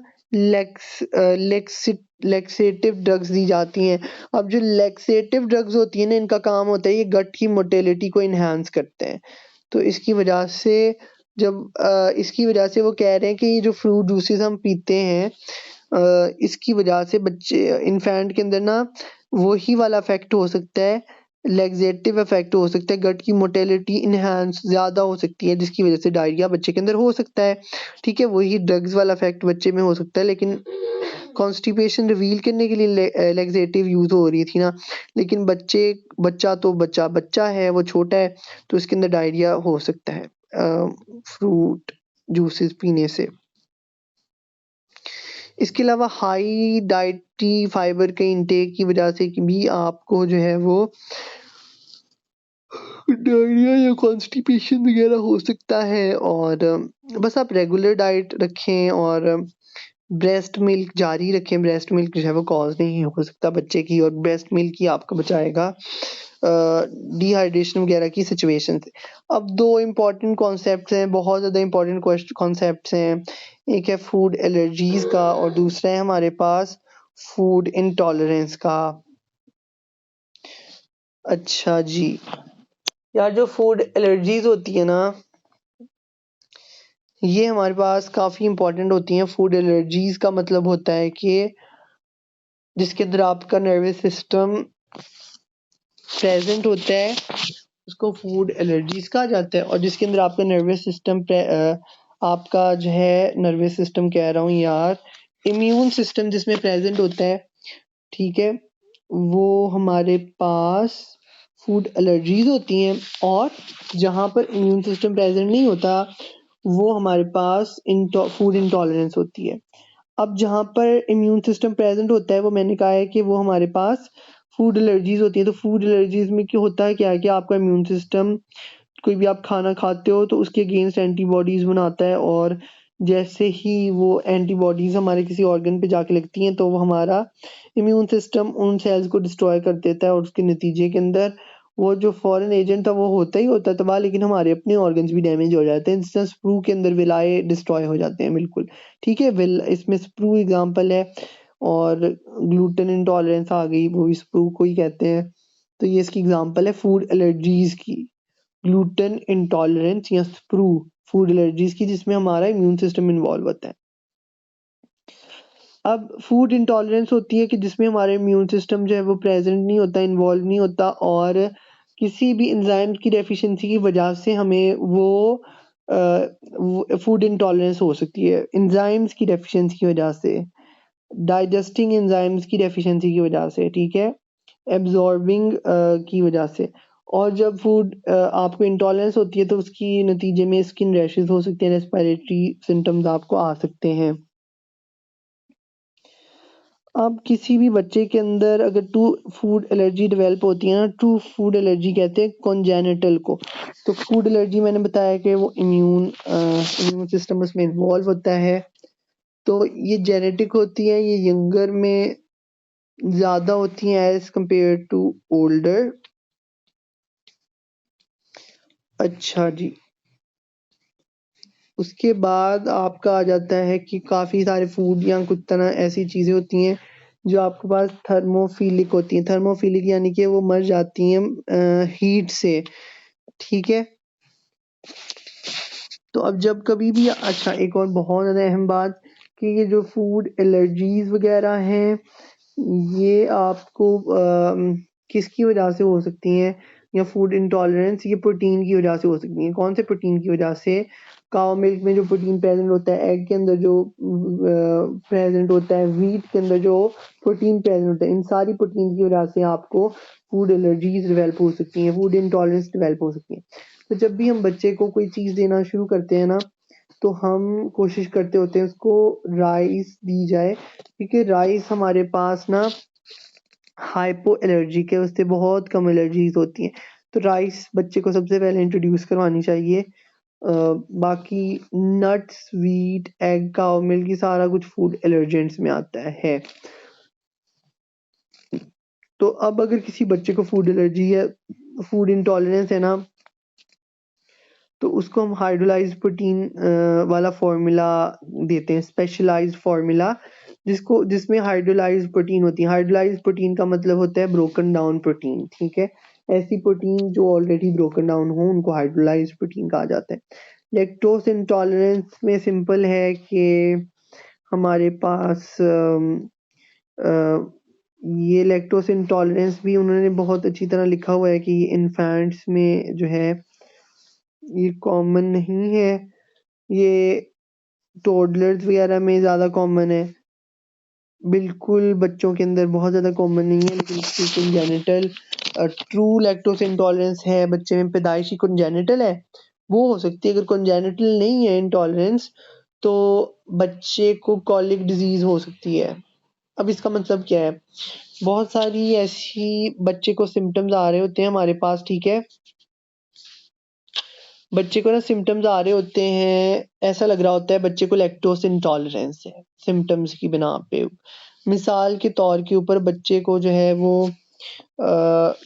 S2: लैक्सेटिव ड्रग्स दी जाती हैं। अब जो लैक्सेटिव ड्रग्स होती है ना, इनका काम होता है ये गट की मोटिलिटी को इन्हांस करते हैं। तो इसकी वजह से वो कह रहे हैं कि ये जो फ्रूट जूसेस हम पीते हैं, इसकी वजह से बच्चे इन्फेंट के अंदर ना वही वाला इफेक्ट हो सकता है, लैक्सेटिव इफेक्ट हो सकता है, गट की मोटिलिटी इनहांस ज़्यादा हो सकती है, जिसकी वजह से डायरिया बच्चे के अंदर हो सकता है। ठीक है, वही ड्रग्स वाला इफेक्ट बच्चे में हो सकता है, लेकिन कॉन्स्टिपेशन रिवील करने के लिए लैक्सेटिव यूज़ हो रही थी ना, लेकिन बच्चा है, वो छोटा है, तो इसके अंदर डायरिया हो सकता है फ्रूट जूसेस पीने से। इसके अलावा हाई डाइटरी फाइबर के इंटेक की वजह से भी आपको जो है वो डायरिया या कॉन्स्टिपेशन वगैरह हो सकता है। और बस आप रेगुलर डाइट रखें और ब्रेस्ट मिल्क जारी रखें। ब्रेस्ट मिल्क जो है वो कॉज नहीं हो सकता बच्चे की, और ब्रेस्ट मिल्क ही आपको बचाएगा डिहाइड्रेशन वगैरह की सिचुएशन से। अब 2 इम्पॉर्टेंट कॉन्सेप्ट्स हैं, बहुत ज़्यादा इम्पॉर्टेंट कॉन्सेप्ट्स हैं। एक है फूड एलर्जीज़ का और दूसरा है हमारे पास फूड इंटॉलरेंस का। अच्छा जी, यार जो फूड एलर्जीज़ होती है ना, ये हमारे पास काफ़ी इम्पोर्टेंट होती हैं। फूड एलर्जीज़ का मतलब होता है कि जिसके अंदर आपका नर्वस सिस्टम प्रेजेंट होता है, उसको फूड एलर्जीज़ कहा जाता है। और जिसके अंदर आपका नर्वस सिस्टम आपका जो है नर्वस सिस्टम कह रहा हूँ यार, इम्यून सिस्टम जिसमें प्रेजेंट होता है, ठीक है, वो हमारे पास फूड एलर्जीज़ होती हैं। और जहाँ पर इम्यून सिस्टम प्रेजेंट नहीं होता, वो हमारे पास फूड इंटॉलरेंस होती है। अब जहाँ पर इम्यून सिस्टम प्रेजेंट होता है, वो मैंने कहा है कि वो हमारे पास फूड एलर्जीज़ होती है। तो फूड एलर्जीज़ में क्या होता है, क्या है कि आपका इम्यून सिस्टम कोई भी आप खाना खाते हो तो उसके अगेंस्ट एंटीबॉडीज़ बनाता है, और जैसे ही वो एंटीबॉडीज़ हमारे किसी ऑर्गन पे जाके लगती हैं, तो वो हमारा इम्यून सिस्टम उन सेल्स को डिस्ट्रॉय कर देता है, और उसके नतीजे के अंदर वो जो फॉरेन एजेंट था वो होता ही होता है तबाह, लेकिन हमारे अपने ऑर्गन्स भी डैमेज हो जाते हैं। इंस्टेंस स्प्रू के अंदर विलाए डिस्ट्रॉय हो जाते हैं, बिल्कुल ठीक है। इसमें स्प्रू एग्जाम्पल है, और ग्लूटेन इंटॉलरेंस आ गई, वो भी स्प्रू को ही कहते हैं। तो ये इसकी एग्जाम्पल है फूड एलर्जीज की, ग्लूटेन इंटॉलरेंस या स्प्रू फूड एलर्जीज की, जिसमें हमारा इम्यून सिस्टम इन्वॉल्व होता है। अब फूड इंटॉलरेंस होती है कि जिसमें हमारा इम्यून सिस्टम जो है वो प्रेजेंट नहीं होता, इन्वॉल्व नहीं होता, और किसी भी एंजाइम की डेफिशिएंसी की वजह से हमें वो फूड इंटॉलरेंस हो सकती है। एंजाइम्स की डेफिशिएंसी की वजह से, डाइजेस्टिंग एंजाइम्स की डेफिशिएंसी की वजह से, ठीक है, एब्जॉर्बिंग की वजह से। और जब फूड आपको इंटॉलरेंस होती है तो उसकी नतीजे में स्किन रैशेस हो सकते हैं, रेस्पिरेटरी सिम्टम्स आपको आ सकते हैं। अब किसी भी बच्चे के अंदर अगर टू फूड एलर्जी डेवलप होती है ना, ट्रू फूड एलर्जी कहते हैं कॉन्जेनिटल को। तो फूड एलर्जी मैंने बताया कि वो इम्यून सिस्टम उसमें इन्वॉल्व होता है, तो ये जेनेटिक होती है, ये यंगर में ज़्यादा होती हैं एज कम्पेयर टू ओल्डर। अच्छा जी, उसके बाद आपका आ जाता है कि काफ़ी सारे फूड या कुछ तरह ऐसी चीज़ें होती हैं जो आपके पास थर्मोफिलिक होती हैं। थर्मोफिलिक यानी कि वो मर जाती हैं हीट से, ठीक है। तो अब जब कभी भी, अच्छा एक और बहुत ज़्यादा अहम बात कि ये जो फूड एलर्जीज़ वगैरह हैं, ये आपको किसकी वजह से हो सकती हैं, या फूड इंटॉलरेंस, ये प्रोटीन की वजह से हो सकती हैं। कौन से प्रोटीन की वजह से? काऊ मिल्क में जो प्रोटीन प्रेजेंट होता है, एग के अंदर जो प्रेजेंट होता है, व्हीट के अंदर जो प्रोटीन प्रेजेंट होता है, इन सारी प्रोटीन की वजह से आपको फूड एलर्जीज डेवलप हो सकती हैं, फूड इंटॉलरेंस डेवलप हो सकती है। तो जब भी हम बच्चे को कोई चीज़ देना शुरू करते हैं ना, तो हम कोशिश करते होते हैं उसको राइस दी जाए, क्योंकि राइस हमारे पास ना हाइपो एलर्जिक है, उससे बहुत कम एलर्जीज होती हैं। तो राइस बच्चे को सबसे पहले इंट्रोड्यूस करवानी चाहिए। बाकी नट्स, व्हीट, एग, काऊ मिल्क, ये सारा कुछ फूड एलर्जेंट्स में आता है। तो अब अगर किसी बच्चे को फूड एलर्जी है, फूड इंटॉलरेंस है ना, तो उसको हम हाइड्रोलाइज्ड प्रोटीन वाला फॉर्मूला देते हैं, स्पेशलाइज्ड फॉर्मूला, जिसमें हाइड्रोलाइज्ड प्रोटीन होती है। हाइड्रोलाइज्ड प्रोटीन का मतलब होता है ब्रोकन डाउन प्रोटीन, ठीक है। ऐसी प्रोटीन जो ऑलरेडी ब्रोकन डाउन हो उनको हाइड्रोलाइज्ड प्रोटीन कहा जाता है। लैक्टोज इंटॉलरेंस में सिंपल है कि हमारे पास ये लैक्टोज इंटॉलरेंस भी उन्होंने बहुत अच्छी तरह लिखा हुआ है कि इन्फेंट्स में जो है ये कॉमन नहीं है, ये टोडलर्स वगैरह में ज़्यादा कॉमन है, बिल्कुल बच्चों के अंदर बहुत ज़्यादा कॉमन नहीं है। लेकिन कंजेनिटल ट्रू लैक्टोज इंटॉलरेंस है, बच्चे में पैदाइशी कंजेनिटल है, वो हो सकती है। अगर कंजेनिटल नहीं है इंटॉलरेंस तो बच्चे को कॉलिक डिजीज हो सकती है। अब इसका मतलब क्या है, बहुत सारी ऐसी बच्चे को सिम्टम्स आ रहे होते हैं हमारे पास, ठीक है, बच्चे को ना सिम्टम्स आ रहे होते हैं, ऐसा लग रहा होता है बच्चे को लैक्टोज इंटॉलरेंस है सिम्टम्स की बिना पे। मिसाल के तौर के ऊपर बच्चे को जो है वो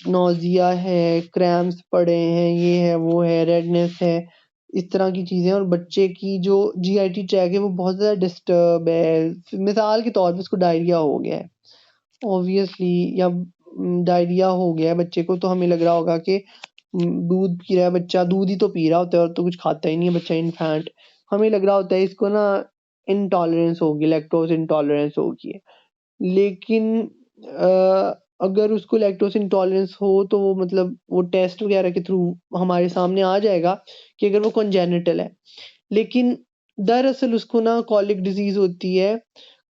S2: नोजिया है, क्रैम्प्स पड़े हैं, ये है वो है, रेडनेस है, इस तरह की चीजें, और बच्चे की जो जीआईटी ट्रैक है वो बहुत ज्यादा डिस्टर्ब है। मिसाल के तौर पे उसको डायरिया हो गया है ऑब्वियसली, या डायरिया हो गया है बच्चे को, तो हमें लग रहा होगा कि दूध पी रहा है बच्चा, दूध ही तो पी रहा होता है और तो कुछ खाता ही नहीं है बच्चा, इनफैंट, हमें लग रहा होता है इसको ना इंटॉलरेंस होगी, लैक्टोज इंटॉलरेंस होगी। लेकिन अगर उसको लैक्टोज इंटॉलरेंस हो तो वो मतलब वो टेस्ट वगैरह के थ्रू हमारे सामने आ जाएगा कि अगर वो कंजेनिटल है। लेकिन दरअसल उसको ना कॉलिक डिजीज होती है।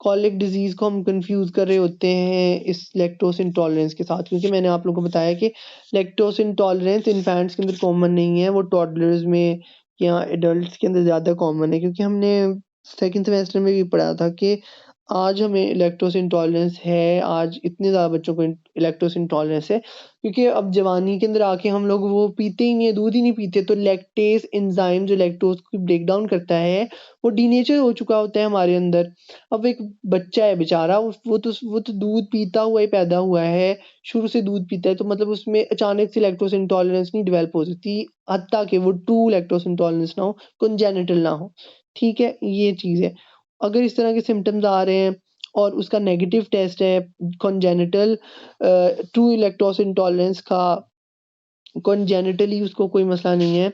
S2: कॉलिक डिजीज को हम कंफ्यूज कर रहे होते हैं इस लैक्टोज इंटॉलरेंस के साथ, क्योंकि मैंने आप लोगों को बताया कि लैक्टोज इंटॉलरेंस इन्फेंट्स के अंदर कॉमन नहीं है, वो टॉडलर्स में या एडल्ट्स के अंदर ज़्यादा कॉमन है। क्योंकि हमने सेकंड सेमेस्टर में भी पढ़ा था कि आज हमें लैक्टोज इंटॉलरेंस है, आज इतने ज़्यादा बच्चों को लैक्टोज इंटॉलरेंस है, क्योंकि अब जवानी के अंदर आके हम लोग वो पीते ही नहीं है, दूध ही नहीं पीते, तो लैक्टेज एंजाइम जो लैक्टोज को ब्रेक डाउन करता है वो डीनेचर हो चुका होता है हमारे अंदर। अब एक बच्चा है बेचारा, वो तो दूध पीता हुआ ही पैदा हुआ है, शुरू से दूध पीता है, तो मतलब उसमें अचानक से लैक्टोज इंटॉलरेंस नहीं डेवलप हो सकती, हत्ता कि वो ट्रू लैक्टोज इंटॉलरेंस ना हो, कंजेनिटल ना हो, ठीक है, ये चीज़ है। अगर इस तरह के सिम्टम्स आ रहे हैं और उसका नेगेटिव टेस्ट है कंजेनिटल ट्रू लैक्टोज इंटॉलरेंस का, कंजेनिटली उसको कोई मसला नहीं है,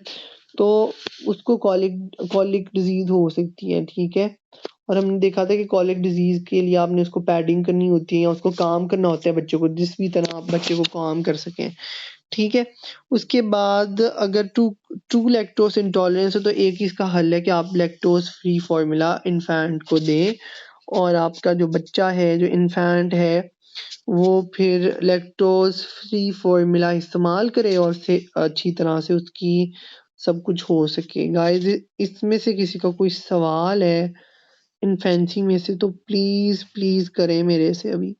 S2: तो उसको कॉलिक डिजीज हो सकती है, ठीक है। और हमने देखा था कि कॉलिक डिजीज के लिए आपने उसको पैडिंग करनी होती है या उसको काम करना होता है बच्चों को, जिस भी तरह आप बच्चे को काम कर सकें, ठीक है। उसके बाद अगर ट्रू लैक्टोज इंटॉलरेंस है तो एक ही इसका हल है कि आप लैक्टोज फ्री फार्मूला इन्फेंट को दें, और आपका जो बच्चा है, जो इन्फेंट है, वो फिर लैक्टोज फ्री फार्मूला इस्तेमाल करे और से अच्छी तरह से उसकी सब कुछ हो सके। गाइस इसमें से किसी का कोई सवाल है इन्फेंसी में से तो प्लीज प्लीज करें मेरे से अभी।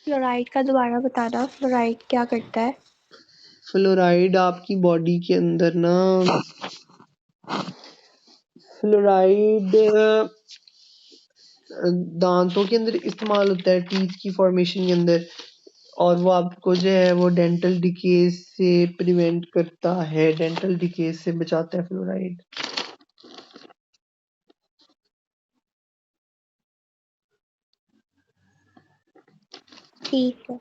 S1: फ्लोराइड का दोबारा बताना, फ्लोराइड क्या करता है?
S2: फ्लोराइड आपकी बॉडी के अंदर ना, फ्लोराइड दांतों के अंदर इस्तेमाल होता है, टीथ की फॉर्मेशन के अंदर, और वो आपको जो है वो डेंटल डिकेज से प्रिवेंट करता है, डेंटल डिकेज से बचाता है फ्लोराइड।
S1: ठीक है।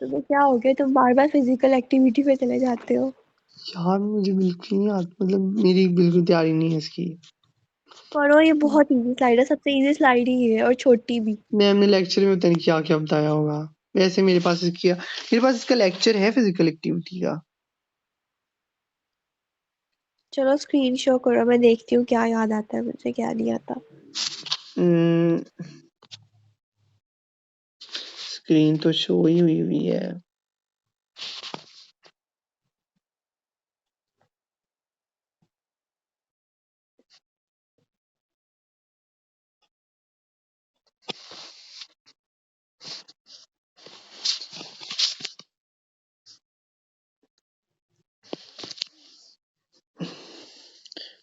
S1: तुम्हें क्या हो गया, तुम बार बार फिजिकल एक्टिविटी पे चले जाते हो?
S2: यार मुझे बिल्कुल नहीं आता, मतलब मेरी बिल्कुल तैयारी नहीं है इसकी।
S1: करो, ये बहुत इजी स्लाइड है, सबसे इजी स्लाइड ही है और छोटी भी।
S2: मैम ने लेक्चर में पता नहीं क्या क्या बताया होगा, वैसे मेरे पास इसका लेक्चर है फिजिकल एक्टिविटी का।
S1: चलो स्क्रीन शो करो, मैं देखती हूँ क्या याद आता है मुझे, क्या नहीं आता।
S2: स्क्रीन तो शो ही हुई हुई है।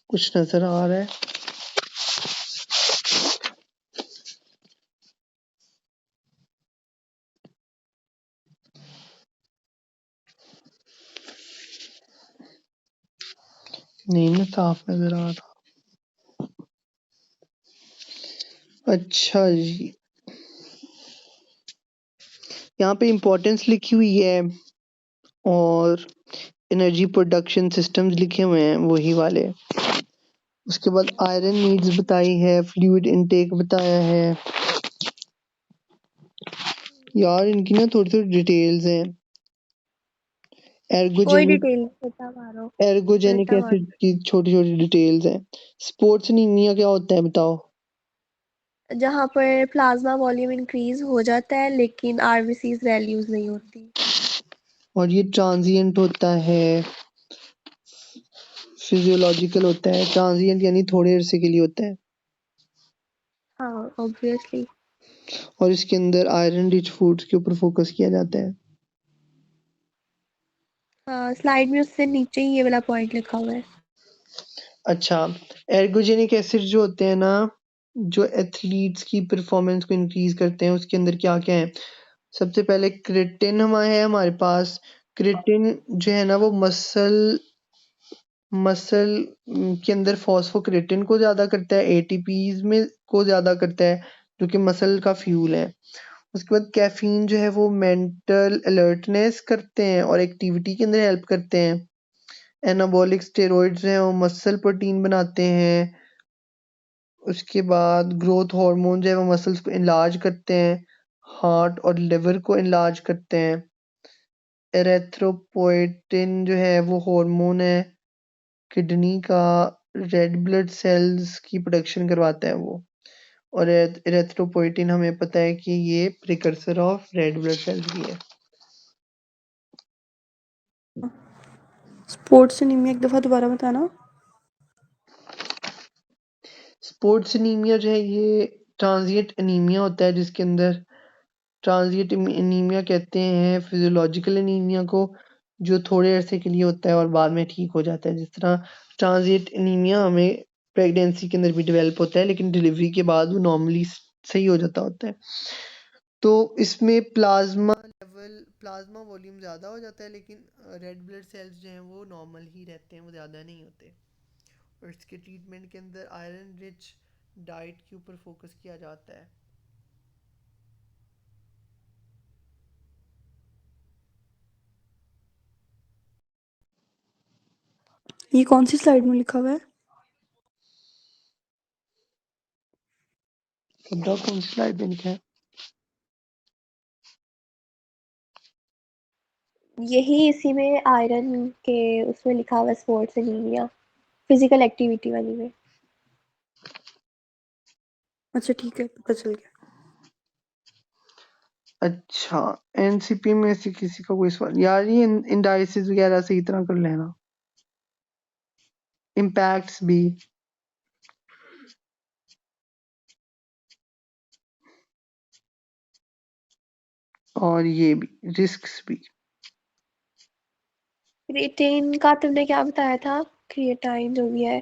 S2: कुछ नजर आ रहा है? नहीं ना, साफ नजर आ रहा। अच्छा जी, यहाँ पे इम्पोर्टेंस लिखी हुई है और एनर्जी प्रोडक्शन सिस्टम्स लिखे हुए हैं वही वाले। उसके बाद आयरन नीड्स बताई है, फ्लूइड इनटेक बताया है। यार इनकी ना थोड़ी थोड़ी डिटेल्स हैं।
S1: कोई
S2: एर्गोजेनिक
S1: डिटेल बता मारो,
S2: एर्गोजेनिक
S1: रट्टा
S2: एसिड
S1: मारो।
S2: की छोटी छोटी डिटेल्स हैं। स्पोर्ट्स एनीमिया क्या होता है बताओ?
S1: जहाँ पर प्लाज्मा वॉल्यूम इंक्रीज हो जाता है लेकिन आरबीसीज वैल्यूज नहीं होती।
S2: और ये ट्रांजिएंट होता है, फिजियोलॉजिकल होता है। ट्रांजिएंट यानी थोड़े अरसे के लिए होता है।
S1: हाँ ऑब्वियसली।
S2: और इसके अंदर आयरन रिच फूड्स के ऊपर फोकस किया जाता है।
S1: हाँ स्लाइड में उससे नीचे ही ये वाला पॉइंट लिखा हुआ है।
S2: अच्छा, एर्गोजेनिक एसिड जो होते हैं ना, जो एथलीट्स की परफॉर्मेंस को इंक्रीज करते हैं, उसके अंदर क्या क्या है? सबसे पहले क्रेटिन हमारे पास। क्रेटिन जो है ना वो मसल के अंदर फॉस्फोक्रेटिन को ज्यादा करता है, एटीपीज में को ज्यादा करता है, जो कि मसल का फ्यूल है। उसके बाद कैफीन जो है वो मेंटल अलर्टनेस करते हैं और एक्टिविटी के अंदर हेल्प करते हैं। एनाबॉलिक स्टेरॉइड्स जो है वो मसल प्रोटीन बनाते हैं। उसके बाद ग्रोथ हार्मोन जो है वो मसल्स को इनलार्ज करते हैं, हार्ट और लिवर को इनलार्ज करते हैं। एरेथ्रोपोएटिन जो है वो हार्मोन है किडनी का, रेड ब्लड सेल्स की प्रोडक्शन करवाता है वो। और एरेथ्रोपोएटिन हमें पता है कि ये precursor of red blood cells भी है।
S3: स्पोर्ट्स एनीमिया एक दफ़ा दोबारा बताना।
S2: स्पोर्ट्स एनीमिया जो है ये ट्रांजिएंट एनीमिया होता है, जिसके अंदर ट्रांजिएंट एनीमिया कहते हैं फिजियोलॉजिकल एनीमिया को, जो थोड़े अरसे के लिए होता है और बाद में ठीक हो जाता है। जिस तरह ट्रांजिएंट एनीमिया हमें प्रेगनेंसी के अंदर भी डेवलप होता है, लेकिन डिलीवरी के बाद वो नॉर्मली सही हो जाता होता है। तो इसमें प्लाज्मा वॉल्यूम ज़्यादा हो जाता है, लेकिन रेड ब्लड सेल्स जो हैं वो नॉर्मल ही रहते हैं, वो ज़्यादा नहीं होते। और इसके ट्रीटमेंट के अंदर आयरन रिच डाइट के ऊपर फोकस किया जाता है।
S3: ये कौन सी स्लाइड में लिखा हुआ है?
S2: बताओ कौन सी स्लाइड में लिखा है?
S1: यही इसी में आयरन के उसमें लिखा हुआ है स्पोर्ट्स एनीमिया, फिजिकल एक्टिविटी वाली में।
S3: अच्छा ठीक है, पता चल गया।
S2: अच्छा, एनसीपी में से किसी का कोई सवाल? यार ये इंडाइसिस वगैरह सही तरह कर लेना, इम्पैक्ट्स भी। और ये भी रिस्क्स भी।
S1: क्रिएटिन का तुमने क्या बताया था? क्रिएटाइन जो भी है,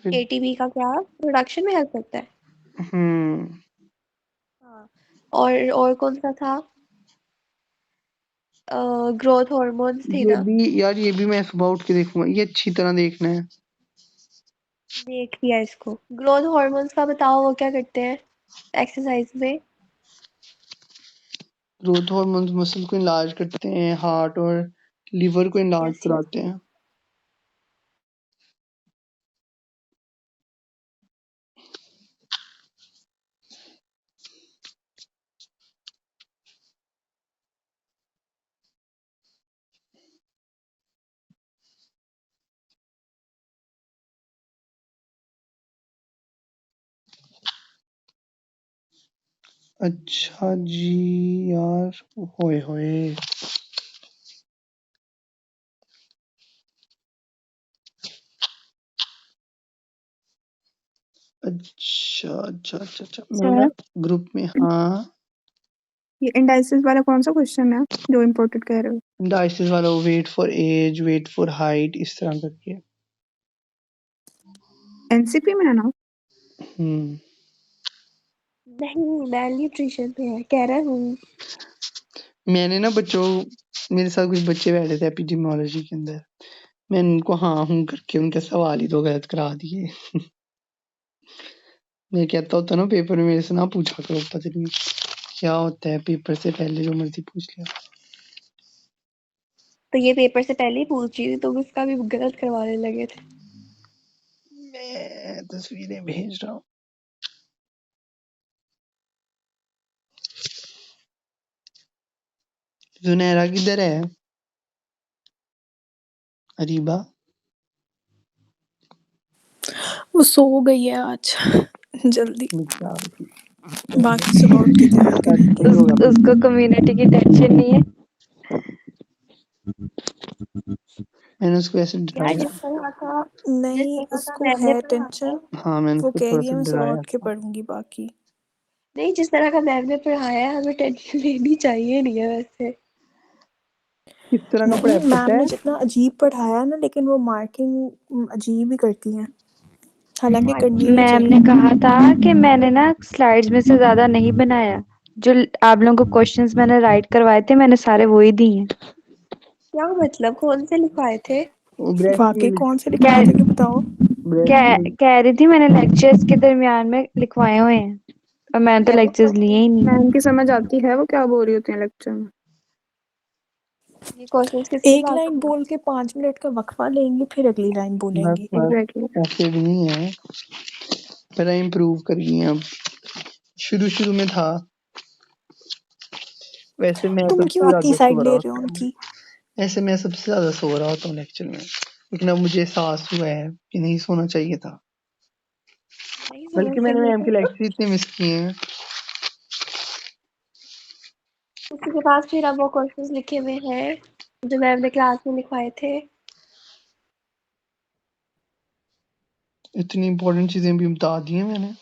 S1: एटीपी का क्या प्रोडक्शन में हेल्प करता है?
S2: हम्म
S1: हाँ। और कौन सा था? ग्रोथ हॉर्मोन्स थे
S2: ये
S1: ना?
S2: भी यार, ये भी मैं सुबह उठ के देखूंगा, ये अच्छी तरह देखना है।
S1: देख लिया इसको। ग्रोथ हॉर्मोन्स का बताओ, वो क्या करते हैं एक्सरसाइज में?
S2: ग्रोथ हार्मोन्स मसल को इनलार्ज करते हैं, हार्ट और लिवर को इनलार्ज
S1: यस यस।
S2: कराते हैं। अच्छा जी यार, होए होए। अच्छा अच्छा अच्छा अच्छा, मैं ना
S5: सर
S2: ग्रुप में, हाँ
S5: ये इंडाइसिस वाला कौन सा क्वेश्चन है जो इम्पोर्टेंट कह रहे हो?
S2: डाइसिस वाला, weight for age, weight for height, इस तरह करके।
S5: एनसीपी में है ना?
S1: नहीं, मैल न्यूट्रिशन पे है, कह रहा हूँ।
S2: मैंने ना मेरे साथ कुछ बच्चे बैठे थे एपिडेमियोलॉजी के अंदर, मैंने उनको हाँ हूँ करके उनके सवाल ही तो गलत करा दिए। मैं कहता होता ना पेपर में मेरे से ना पूछा करो, पता नहीं क्या होता है, पेपर से पहले जो मर्जी पूछ लिया।
S1: तो ये पेपर से पहले ही पूछ रही थी, तुम इसका भी गलत करवाने लगे थे।
S2: मैं तस्वीरें भेज रहा हूँ। जुनैरा किधर है? अरीबा
S6: वो सो गई है आज जल्दी,
S2: बेचारी,
S6: बाकी सुबह उठ के तैयार करेंगे।
S2: होगा
S4: उसको कम्युनिटी की टेंशन नहीं है।
S2: मैंने उसको ऐसे
S1: यार
S2: डराया।
S6: नहीं,
S1: जिस तरह का
S6: उसको
S1: मैम ने
S6: है
S1: पढ़ाया,
S6: टेंशन।
S2: हाँ मैंने
S6: वो
S2: उसको
S6: कह
S2: थोड़ा
S6: रही
S2: सा
S6: है मैं सुबह
S2: डराया
S6: उठ के
S2: था।
S6: पढ़ूंगी बाकी।
S1: नहीं जिस तरह का मैम ने पढ़ाया है हमें टेंशन लेनी चाहिए नहीं है वैसे।
S2: किस तरह का
S6: नहीं,
S2: पढ़ाया
S6: मैम
S2: पता
S6: ने
S2: है?
S6: जितना अजीब पढ़ाया ना, लेकिन वो मार्किंग अजीब ही करती हैं, हालांकि करनी नहीं
S4: मैम ने
S6: चाहिए।
S4: कहा था कि मैंने ना स्लाइड्स में से ज्यादा नहीं बनाया, जो आप लोगों को क्वेश्चंस मैंने राइट करवाए थे मैंने सारे वही दिए हैं।
S1: क्या मतलब कौन से लिखवाए थे?
S2: वो ब्रेस्ट
S6: वाकई
S2: फीड
S6: कौन से लिखवाए थे
S4: कह
S6: कि बताओ।
S2: ब्रेस्ट
S4: कह रही थी मैंने लेक्चर्स के दरमियान में लिखवाए हुए हैं, और मैंने तो
S1: या वो
S4: लेक्चर्स लिए ही नहीं।
S5: मैम की समझ आती है वो क्या बोल रही होती है लेक्चर में।
S1: ये क्वेश्चंस किसने
S6: एक
S1: पास
S6: लाइन
S1: किए?
S6: बोल के 5 मिनट का वक्फा लेंगे, फिर अगली लाइन
S2: बस
S6: बोलेंगे।
S2: बस
S5: एग्जैक्टली।
S2: ऐसे भी नहीं है, पर इम्प्रूव कर गई हैं अब। शुरू में था, वैसे मैं
S6: तुम क्यों
S2: सबसे
S6: अपनी
S2: ज्यादा
S6: साइड
S2: सो रहा
S6: ले रहे हो
S2: होता हूँ।
S6: उनकी?
S2: ऐसे मैं सबसे ज्यादा सो रहा होता हूँ लेक्चर में, लेकिन अब मुझे एहसास हुआ है कि नहीं सोना चाहिए था।
S1: नहीं सुना
S2: बल्कि मैंने
S1: चाहिए
S2: मैम के
S1: था।
S2: लेक्चर इतने मिस किए हैं।
S1: किसी के पास फिर अब वो क्वेश्चंस लिखे हुए हैं जो मैम ने क्लास में लिखवाए थे।
S2: इतनी इंपॉर्टेंट चीजें भी बता दी हैं मैंने।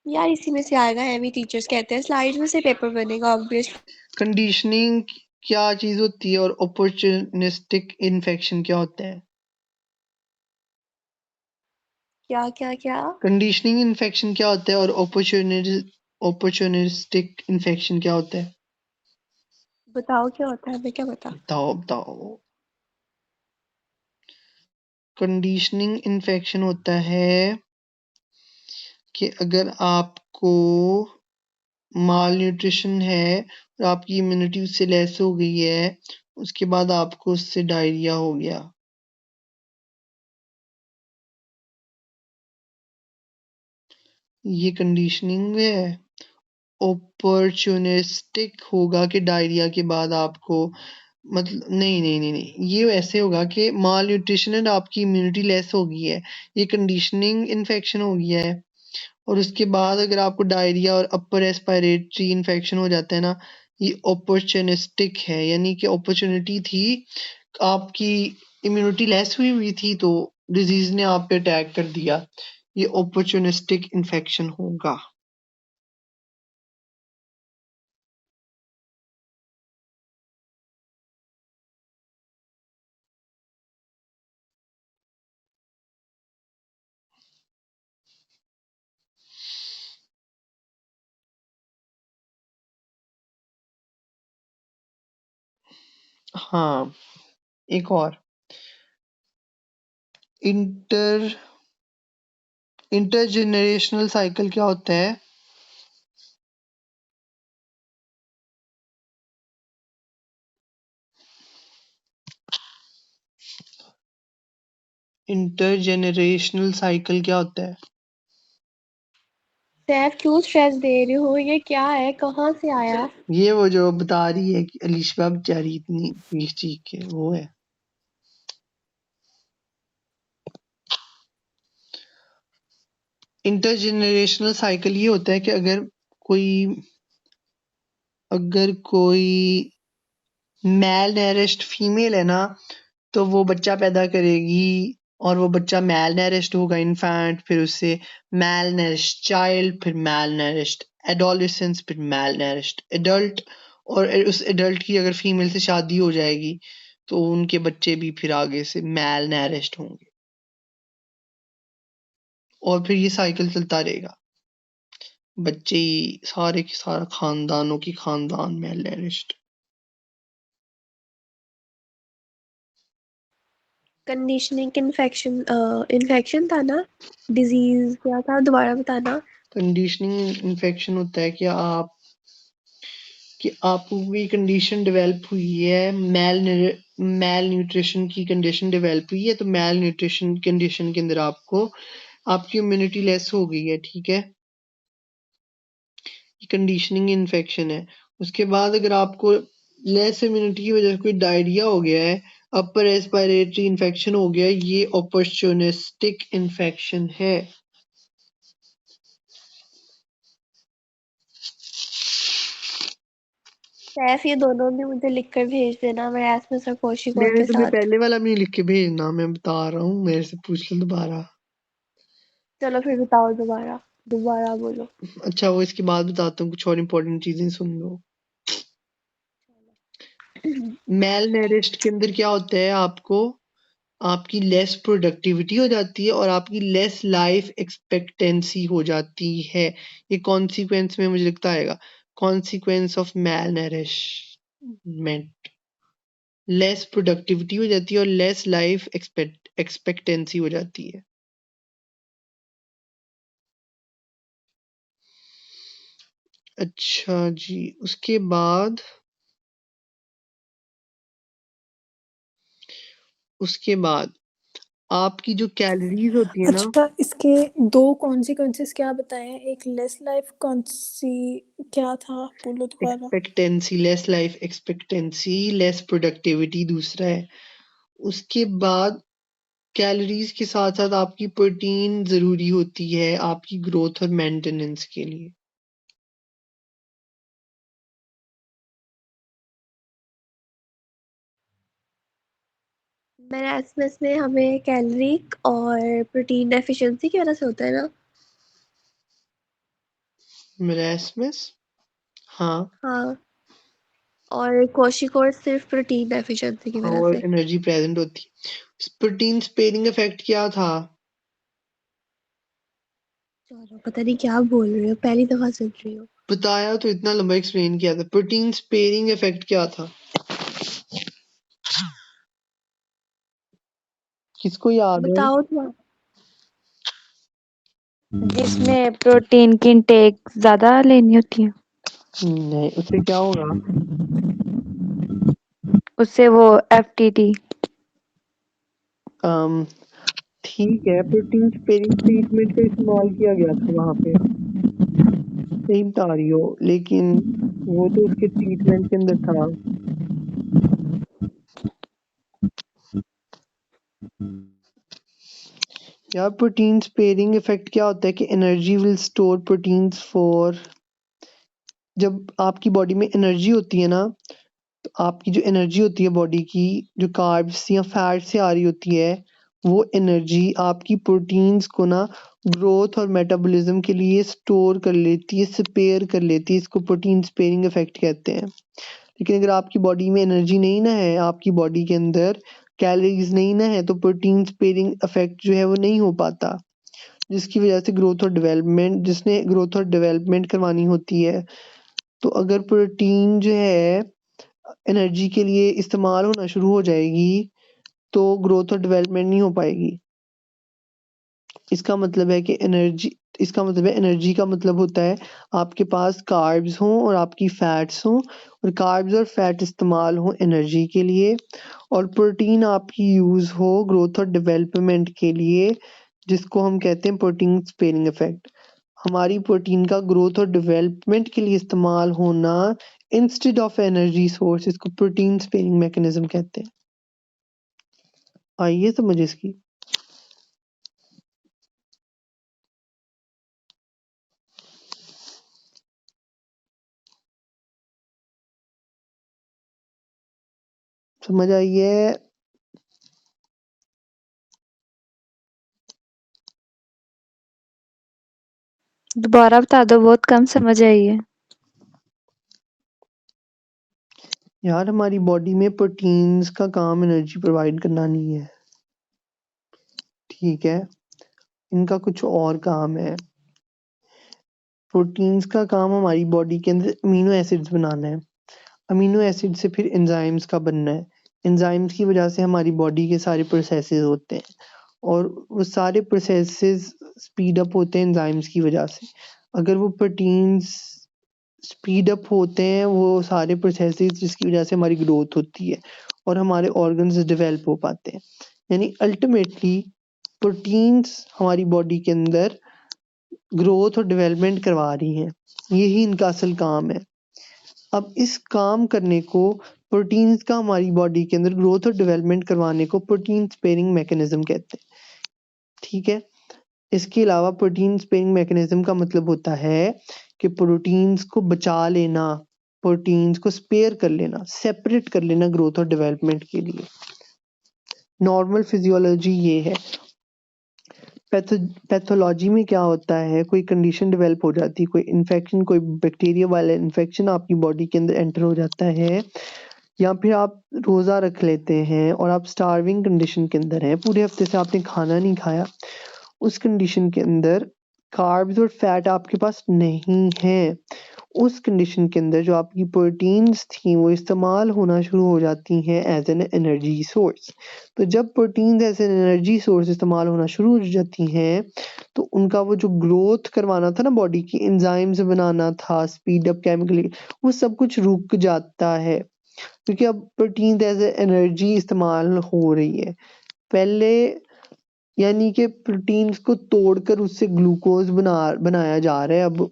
S1: यार इसी में से आएगा, एमी टीचर्स कहते हैं स्लाइड में से पेपर बनेगा ऑब्वियसली।
S2: कंडीशनिंग क्या चीज होती है और अपॉर्चुनिस्टिक इन्फेक्शन क्या होता है?
S1: क्या क्या क्या?
S2: कंडीशनिंग इन्फेक्शन क्या होता है और अपॉर्चुनिस्टिक इन्फेक्शन क्या होता है?
S1: बताओ क्या होता है, हमें क्या पता।
S2: बताओ। कंडीशनिंग इन्फेक्शन होता है कि अगर आपको माल न्यूट्रिशन है और आपकी इम्यूनिटी उससे लेस हो गई है, उसके बाद आपको उससे डायरिया हो गया, ये कंडीशनिंग है। अपॉर्चुनिस्टिक होगा कि डायरिया के बाद आपको, मतलब नहीं, ये वैसे होगा कि माल न्यूट्रिशन है, आपकी इम्यूनिटी लेस हो गई है, ये कंडीशनिंग इन्फेक्शन हो गया है। और उसके बाद अगर आपको डायरिया और अपर रेस्पिरेटरी इन्फेक्शन हो जाता है ना, ये अपॉर्चुनिस्टिक है, यानी कि अपॉर्चुनिटी थी, आपकी इम्यूनिटी लेस हुई हुई थी तो डिजीज ने आप पे अटैक कर दिया, ये अपॉर्चुनिस्टिक इन्फेक्शन होगा। हाँ, एक और इंटरजेनरेशनल साइकिल क्या होता है? इंटरजेनरेशनल साइकिल क्या होता है?
S1: सैफ क्यों स्ट्रेस दे रहे हो, ये क्या है, कहाँ से आया?
S2: ये वो जो बता रही है कि अलीशा बेचारी इतनी चीख चीख के, वो है। इंटरजेनरेशनल साइकिल ये होता है कि अगर कोई मेल नरिश्ड फीमेल है ना, तो वो बच्चा पैदा करेगी और वो बच्चा मेल नरिश्ड होगा, इन्फेंट, फिर उससे मेल नरिश्ड चाइल्ड, फिर मेल नरिश्ड एडोलेसेंस, फिर मेल नरिश्ड एडल्ट, और उस एडल्ट की अगर फीमेल से शादी हो जाएगी तो उनके बच्चे भी फिर आगे से मैल नैरिश्ड होंगे और फिर ये साइकिल चलता रहेगा। बच्चे ही सारे के सारा खानदानों की खानदान मैल नैरिश्ड।
S1: कंडीशनिंग इन्फेक्शन इन्फेक्शन था ना, डिजीज क्या था दोबारा बताना।
S2: कंडीशनिंग इन्फेक्शन होता है कि आपको कोई कंडीशन डेवलप हुई है, मैल न्यूट्रिशन की कंडीशन डेवलप हुई है, तो मैल न्यूट्रिशन कंडीशन के अंदर आपकी इम्यूनिटी लेस हो गई है, ठीक है, ये कंडीशनिंग इन्फेक्शन है। उसके बाद अगर आपको लेस इम्यूनिटी की वजह से कोई डायरिया हो गया है, अपर रेस्पिरेटरी इन्फेक्शन हो गया है, ये ऑपर्चुनिस्टिक इन्फेक्शन है।
S1: सैफ ये दोनों भी मुझे लिख कर भेज देना, मैं एसएमएस और कोशिक और
S2: मैंने
S1: के
S2: तुम्हें
S1: साथ।
S2: पहले वाला भी नहीं लिख के भेजना, मैं बता रहा हूँ, मेरे से पूछ लो दोबारा।
S1: चलो फिर बताओ दोबारा, दोबारा बोलो।
S2: अच्छा वो इसके बाद बताता हूँ, कुछ और इम्पोर्टेंट चीजें सुन लो। मैल नरिश्ड के अंदर क्या होता है, आपकी लेस प्रोडक्टिविटी हो जाती है और आपकी लेस लाइफ एक्सपेक्टेंसी हो जाती है। ये कॉन्सिक्वेंस में मुझे लगता आएगा, consequence of malnourishment. Less productivity हो जाती है और लेस लाइफ एक्सपेक्टेंसी हो जाती है। अच्छा जी, उसके बाद आपकी जो कैलोरीज होती है ना,
S6: अच्छा, इसके 2 कॉन्सिक्वेंसेस क्या बताए हैं? एक लेस लाइफ क्या था? बोलो दोबारा।
S2: Expectancy, less life expectancy, less productivity दूसरा है। उसके बाद कैलोरीज के साथ साथ आपकी प्रोटीन जरूरी होती है आपकी ग्रोथ और मेंटेनेंस के लिए।
S1: मेरे एसएमएस में हमें कैलोरिक और प्रोटीन डेफिशिएंसी की वजह से होता है ना।
S2: मरासमस, हाँ।
S1: हाँ, और कोशिक और सिर्फ प्रोटीन डेफिशिएंसी की
S2: हाँ,
S1: वजह
S2: और
S1: से।
S2: एनर्जी प्रेजेंट होती है। प्रोटीन स्पेयरिंग इफेक्ट क्या था?
S1: चलो पता नहीं क्या बोल रही हो, पहली दफा सुन रही हो।
S2: बताया तो इतना लंबा एक्सप्लेन किया था। प्रोटीन स्पेयरिंग इफेक्ट क्या था, किसको याद है?
S1: बताओ तुम।
S4: जिसमें प्रोटीन की इंटेक ज़्यादा लेनी होती है,
S2: नहीं, उससे क्या होगा?
S4: उससे वो एफटीटी।
S2: ठीक है, प्रोटीन स्पेयरिंग ट्रीटमेंट का इस्तेमाल किया गया था वहां पे, सही बता रही हो, लेकिन वो तो उसके ट्रीटमेंट के अंदर था। यार प्रोटीन स्पेयरिंग इफेक्ट क्या होता है कि energy will store proteins for, जब आपकी बॉडी में एनर्जी होती है ना, तो आपकी जो एनर्जी होती है बॉडी की, जो कार्ब्स या फैट से आ रही होती है, वो एनर्जी आपकी प्रोटीन्स को ना ग्रोथ और मेटाबॉलिज्म के लिए स्टोर कर लेती है, स्पेयर कर लेती है। इसको प्रोटीन स्पेयरिंग इफेक्ट कहते हैं। लेकिन अगर आपकी बॉडी में एनर्जी नहीं ना है, आपकी बॉडी के अंदर कैलोरीज नहीं ना है, तो प्रोटीन स्पेयरिंग इफेक्ट जो है वो नहीं हो पाता, जिसकी वजह से जिसने ग्रोथ और डेवलपमेंट करवानी होती है, तो अगर प्रोटीन जो है एनर्जी के लिए इस्तेमाल होना शुरू हो जाएगी, तो ग्रोथ और डेवलपमेंट नहीं हो पाएगी। इसका मतलब है एनर्जी का मतलब होता है आपके पास कार्ब्स हों और आपकी फैट्स हों, और कार्ब्स और फैट इस्तेमाल हो एनर्जी के लिए, और प्रोटीन आपकी यूज हो ग्रोथ और डेवलपमेंट के लिए, जिसको हम कहते हैं प्रोटीन स्पेयरिंग इफेक्ट। हमारी प्रोटीन का ग्रोथ और डेवलपमेंट के लिए इस्तेमाल होना इंस्टेड ऑफ एनर्जी सोर्स, इसको प्रोटीन स्पेयरिंग मैकेनिज्म कहते हैं। आइए समझ इसकी। समझ आई है?
S4: दोबारा बता दो, बहुत कम समझ आई है।
S2: यार हमारी बॉडी में प्रोटीन्स का काम एनर्जी प्रोवाइड करना नहीं है, ठीक है, इनका कुछ और काम है। प्रोटीन्स का काम हमारी बॉडी के अंदर अमीनो एसिड्स बनाना है, अमीनो एसिड से फिर एंजाइम्स का बनना है, एंजाइम्स की वजह से हमारी बॉडी के सारे प्रोसेसेस होते हैं और वो सारे प्रोसेसेस स्पीड अप होते हैं एंजाइम्स की वजह से। अगर वो प्रोटीन्स स्पीड अप होते हैं वो सारे प्रोसेसेस, जिसकी वजह से हमारी ग्रोथ होती है और हमारे ऑर्गन्स डेवलप हो पाते हैं। यानी अल्टीमेटली प्रोटीन्स हमारी बॉडी के अंदर ग्रोथ और डेवलपमेंट करवा रही हैं, यही इनका असल काम है। अब इस काम करने को, प्रोटीन्स का हमारी बॉडी के अंदर ग्रोथ और डेवलपमेंट करवाने को प्रोटीन स्पेयरिंग मैकेनिज्म कहते हैं, ठीक है। इसके अलावा प्रोटीन स्पेयरिंग मैकेनिज्म का मतलब होता है कि प्रोटीन्स को बचा लेना, प्रोटीन्स को स्पेयर कर लेना, सेपरेट कर लेना ग्रोथ और डेवलपमेंट के लिए। नॉर्मल फिजियोलॉजी ये है। पैथोलॉजी में क्या होता है, कोई कंडीशन डेवलप हो जाती है, कोई इन्फेक्शन, कोई बैक्टीरिया वाला इन्फेक्शन आपकी बॉडी के अंदर एंटर हो जाता है, या फिर आप रोज़ा रख लेते हैं और आप स्टार्विंग कंडीशन के अंदर हैं, पूरे हफ्ते से आपने खाना नहीं खाया, उस कंडीशन के अंदर कार्ब्स और फैट आपके पास नहीं है, उस कंडीशन के अंदर जो आपकी प्रोटीन्स थी वो इस्तेमाल होना शुरू हो जाती हैं एज एन एनर्जी सोर्स। तो जब proteins as an energy source इस्तेमाल होना शुरू हो जाती हैं तो उनका वो जो ग्रोथ करवाना था ना, बॉडी की एंजाइम्स बनाना था, स्पीड अप केमिकली, वो सब कुछ रुक जाता है क्योंकि अब प्रोटीन एज एनर्जी इस्तेमाल हो रही है। पहले यानी कि प्रोटीन्स को तोड़कर उससे ग्लूकोज बनाया जा रहा है, अब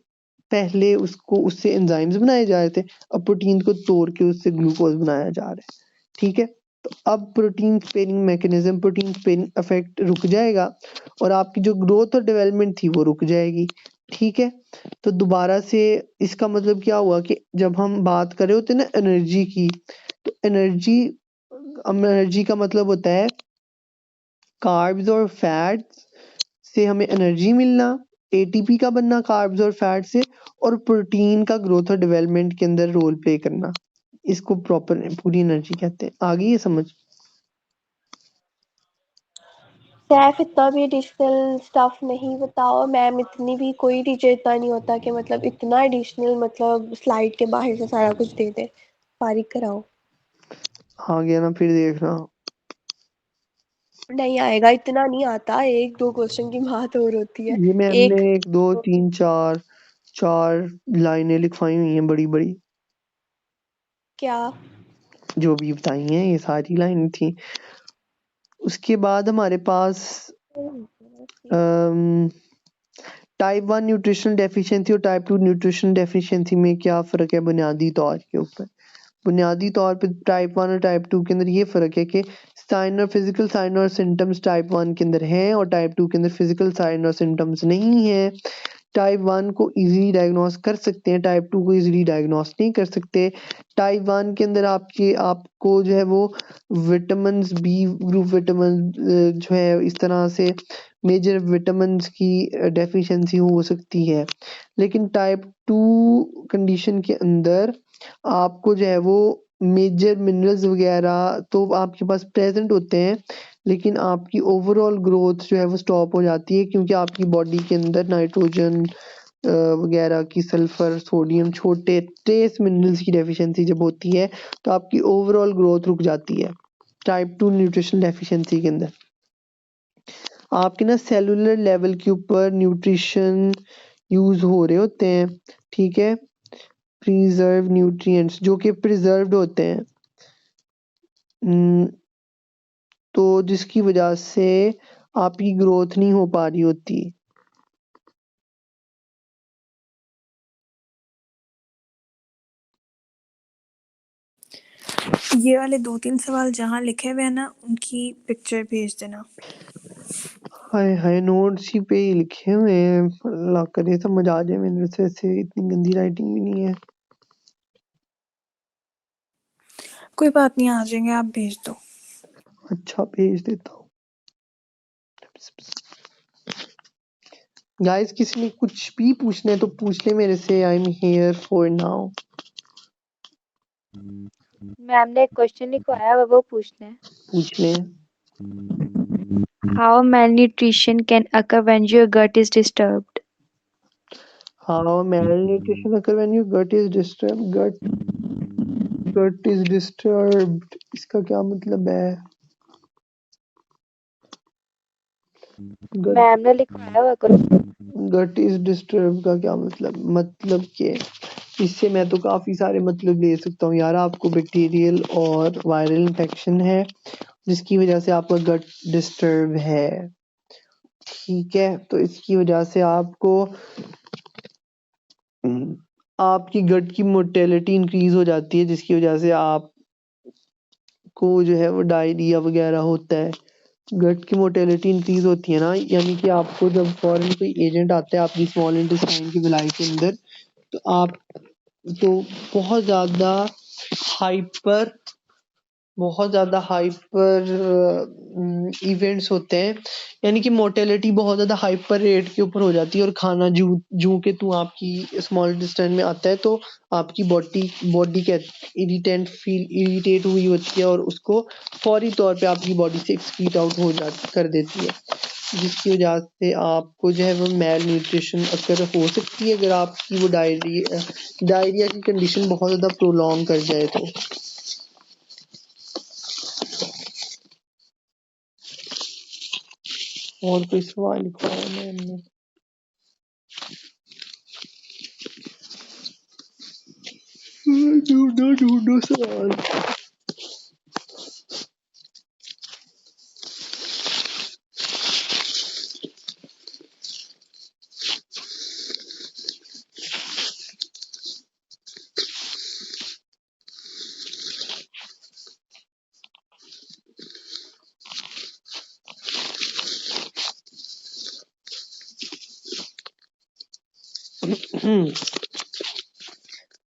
S2: पहले उसको उससे एंजाइम्स बनाए जा रहे थे, अब प्रोटीन को तोड़ के उससे ग्लूकोज बनाया जा रहा है, ठीक है। तो अब protein sparing mechanism, protein sparing effect रुक जाएगा और आपकी जो ग्रोथ और डेवलपमेंट थी वो रुक जाएगी, ठीक है। तो दोबारा से इसका मतलब क्या हुआ कि जब हम बात कर रहे होते हैं ना एनर्जी की, तो एनर्जी का मतलब होता है कार्ब्स और फैट्स से हमें एनर्जी मिलना, एटीपी का बनना कार्ब्स और फैट से, और प्रोटीन का ग्रोथ और डेवलपमेंट के अंदर रोल प्ले करना, इसको प्रॉपर पूरी एनर्जी कहते हैं। आ गई ये समझ?
S1: सैफ इतना भी एडिशनल स्टफ नहीं बताओ मैम, इतनी भी कोई टीचर इतना नहीं होता कि मतलब इतना एडिशनल मतलब स्लाइड के बाहर से सारा कुछ दे दे। फारिग कराओ।
S2: आ गया ना, फिर देखना।
S1: नहीं आएगा, इतना नहीं आता, 1-2 क्वेश्चन की बात और होती है।
S2: ये मैम ने
S1: एक
S2: 1 2 3 4 लाइनें लिखवाई हुई हैं बड़ी बड़ी,
S1: क्या?
S2: जो भी बताई हैं ये सारी लाइनें थी। उसके बाद हमारे पास टाइप 1 न्यूट्रिशनल डेफिशिएंसी और टाइप 2 न्यूट्रिशनल डेफिशिएंसी में क्या फ़र्क है बुनियादी तौर के ऊपर? बुनियादी तौर पे टाइप 1 और टाइप 2 के अंदर ये फ़र्क है कि साइन और फिजिकल साइन और सिम्टम्स टाइप 1 के अंदर हैं और टाइप 2 के अंदर फिजिकल साइन और सिम्टम्स नहीं है। टाइप 1 को इजीली डायग्नोस कर सकते हैं, टाइप 2 को इजीली डायग्नोस नहीं कर सकते। टाइप 1 के अंदर आपको जो है वो विटामिन्स, बी ग्रुप विटामिन जो है इस तरह से मेजर विटामिन्स की डेफिशिएंसी हो सकती है। लेकिन टाइप 2 कंडीशन के अंदर आपको जो है वो मेजर मिनरल्स वगैरह तो आपके पास प्रेजेंट होते हैं, लेकिन आपकी ओवरऑल ग्रोथ जो है वो स्टॉप हो जाती है क्योंकि आपकी बॉडी के अंदर नाइट्रोजन वगैरह की, सल्फर, सोडियम, छोटे ट्रेस मिनरल्स की डेफिशिएंसी जब होती है तो आपकी ओवरऑल ग्रोथ रुक जाती है टाइप 2 न्यूट्रिशन डेफिशिएंसी के अंदर। आपके ना सेलुलर लेवल के ऊपर न्यूट्रिशन यूज हो रहे होते हैं, ठीक है, प्रिजर्व न्यूट्रिएंट्स जो कि प्रिजर्व्ड होते हैं, तो जिसकी वजह से आपकी ग्रोथ नहीं हो पा रही होती।
S6: ये वाले 2-3 सवाल जहाँ लिखे हुए हैं ना उनकी पिक्चर भेज देना।
S2: हाय हाय, नोट्स ही पे ही लिखे हुए हैं, अल्लाह करे समझ आ जाए। मेरे से ऐसे इतनी गंदी राइटिंग भी नहीं है।
S6: कोई बात नहीं, आ जाएंगे, आप भेज दो।
S2: अच्छा भेज देता हूँ। गाइस किसी ने कुछ भी पूछना है तो पूछ ले मेरे से, I am here for now.
S4: Ma'am ने एक क्वेश्चन लिखवाया है, वो पूछना है।
S2: पूछ लें।
S4: How malnutrition can occur when your gut is disturbed?
S2: How malnutrition occur when your gut is disturbed? Gut is disturbed. इसका क्या मतलब है? Gut
S4: मैम ने लिखवाया हुआ क्वेश्चन।
S2: गट इज डिस्टर्ब का क्या मतलब कि इससे मैं तो काफी सारे मतलब ले सकता हूँ यार। आपको बैक्टीरियल और वायरल इन्फेक्शन है जिसकी वजह से आपका गट डिस्टर्ब है, ठीक है। तो इसकी वजह से आपको आपकी गट की मोटेलिटी इंक्रीज हो जाती है, जिसकी वजह से आपको जो है वो डायरिया वगैरह होता है। गट की मोटेलिटी इंक्रीज होती है ना, यानी कि आपको जब फॉरेन कोई एजेंट आता है आपकी स्मॉल इंटेस्टाइन की विलाई के अंदर, तो आप तो बहुत ज़्यादा हाइपर इवेंट्स होते हैं, यानी कि मोटेलिटी बहुत ज़्यादा हाइपर रेट के ऊपर हो जाती है। और खाना जूं के तू आपकी स्मॉल इंटेस्टाइन में आता है तो आपकी बॉडी क्या इरिटेट हुई होती है और उसको फौरी तौर पे आपकी बॉडी से एक्सक्रीट आउट कर देती है, जिसकी वजह से आपको जो है वो मेल न्यूट्रिशन अक्सर हो सकती है अगर आपकी वो डायरिया की कंडीशन बहुत ज़्यादा प्रोलॉन्ग कर जाए तो। और कोई सवाल लिखा है मैंने? ढूंढो सवाल।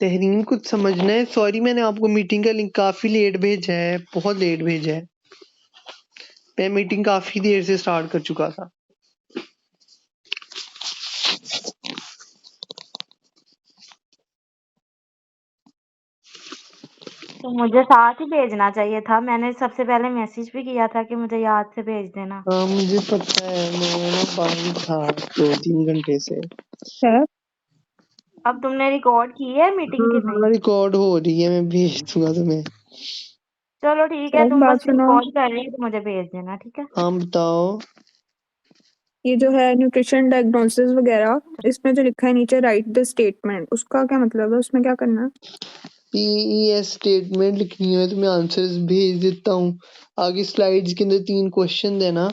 S2: तहरीन कुछ समझना है। सॉरी मैंने आपको मीटिंग का लिंक काफी लेट भेजा है, बहुत लेट भेजा है। मैं मीटिंग काफी देर से स्टार्ट कर चुका था।
S7: तो मुझे साथ ही भेजना चाहिए था। मैंने सबसे पहले मैसेज भी किया था कि मुझे याद से भेज देना।
S2: हाँ मुझे पता है, मैं ना बाहर था 2-3 घंटे से।
S5: है
S7: अब तुमने रिकॉर्ड की है मीटिंग की नहीं?
S2: हाँ रिकॉर्ड हो रही है, मैं भेज दूंगा तुम्हें।
S7: चलो ठीक है,
S5: एक
S7: तुम
S5: बात
S7: बस
S5: सुनो,
S7: रिकॉर्ड कर रही हो तो मुझे भेज देना, ठीक है?
S2: हाँ बताओ।
S5: ये जो है न्यूट्रिशन डायग्नोसिस वगैरह, इसमें जो लिखा है नीचे राइट द स्टेटमेंट, उसका क्या मतलब है? उसमें क्या करना है?
S2: पीईएस स्टेटमेंट लिखनी है तो मैं आंसर्स भेज देता हूँ। आगे स्लाइड्स के अंदर 3 क्वेश्चन देना,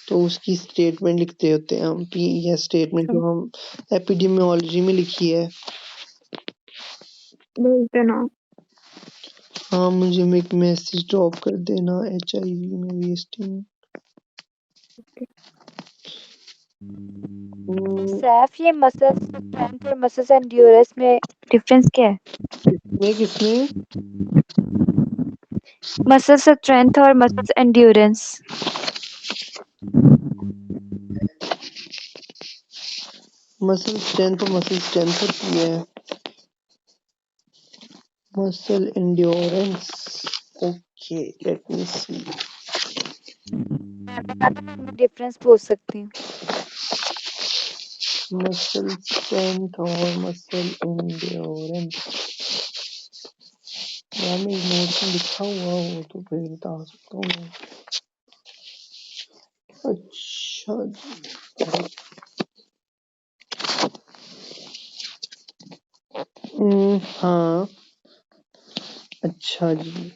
S2: तो उसकी स्टेटमेंट लिखते होते हैं हम। पीईएस स्टेटमेंट
S5: अच्छा,
S2: जो हम एपिडेमियोलॉजी में लिखी है।
S5: भेज देना।
S2: हाँ मुझे एक मैसेज ड्रॉप कर देना HIV में वेस्टिंग।
S4: सैफ, ये मसल स्ट्रेंथ और मसल्स एंड्योरेंस में डिफरेंस क्या है?
S2: किसमें
S4: मसल स्ट्रेंथ और मसल्स एंड्योरेंस।
S2: मसल स्ट्रेंथ होती है। Muscle endurance, okay let me see.
S4: मैं डिफरेंस पूछ सकती हूँ।
S2: मसल स्ट्रेंथ और मसल एंड्योरेंस, यार मैं नोट में लिखा हुआ हो तो फिर बता सकता हूँ मैं। अच्छा हाँ अच्छा जी।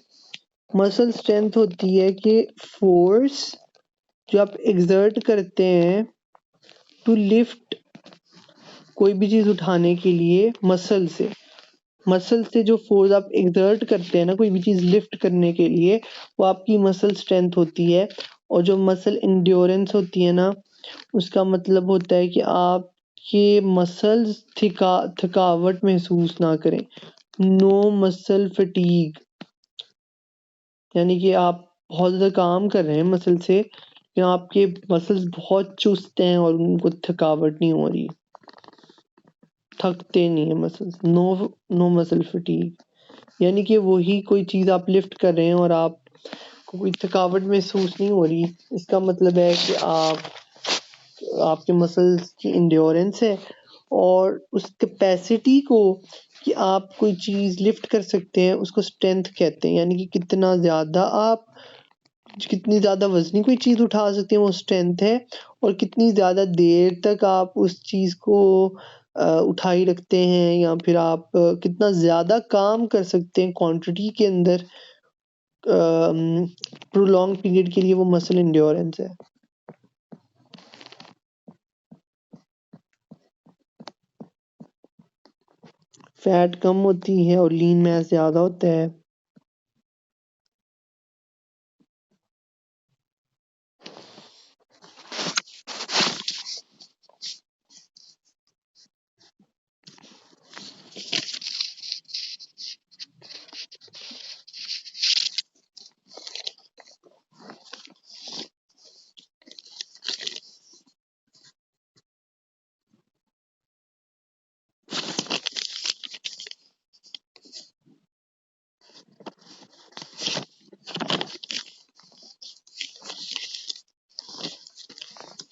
S2: मसल स्ट्रेंथ होती है कि फोर्स जो आप एक्सर्ट करते हैं टू लिफ्ट कोई भी चीज उठाने के लिए, मसल से जो फोर्स आप एक्सर्ट करते हैं ना कोई भी चीज लिफ्ट करने के लिए, वो आपकी मसल स्ट्रेंथ होती है। और जो मसल एंड्योरेंस होती है ना, उसका मतलब होता है कि आपके मसल्स थकावट महसूस ना करें। नो मसल फटीग, यानी कि आप बहुत ज्यादा काम कर रहे हैं मसल से, या आपके मसल्स बहुत चुस्त हैं और उनको थकावट नहीं हो रही, थकते नहीं है मसल्स। No muscle fatigue. यानी कि वही कोई चीज़ आप लिफ्ट कर रहे हैं और आपको कोई थकावट महसूस नहीं हो रही। इसका मतलब है कि आपके मसल्स की एंड्योरेंस है और उस कैपेसिटी को कि आप कोई चीज़ लिफ्ट कर सकते हैं उसको स्ट्रेंथ कहते हैं। यानी कि कितना ज़्यादा आप कितनी ज़्यादा वज़नी कोई चीज़ उठा सकते हैं वो स्ट्रेंथ है, और कितनी ज़्यादा देर तक आप उस चीज़ को उठाए रखते हैं या फिर आप कितना ज़्यादा काम कर सकते हैं क्वांटिटी के अंदर प्रोलॉन्ग पीरियड के लिए, वो मसल एंड्योरेंस है। फैट कम होती है और लीन मास ज़्यादा होता है।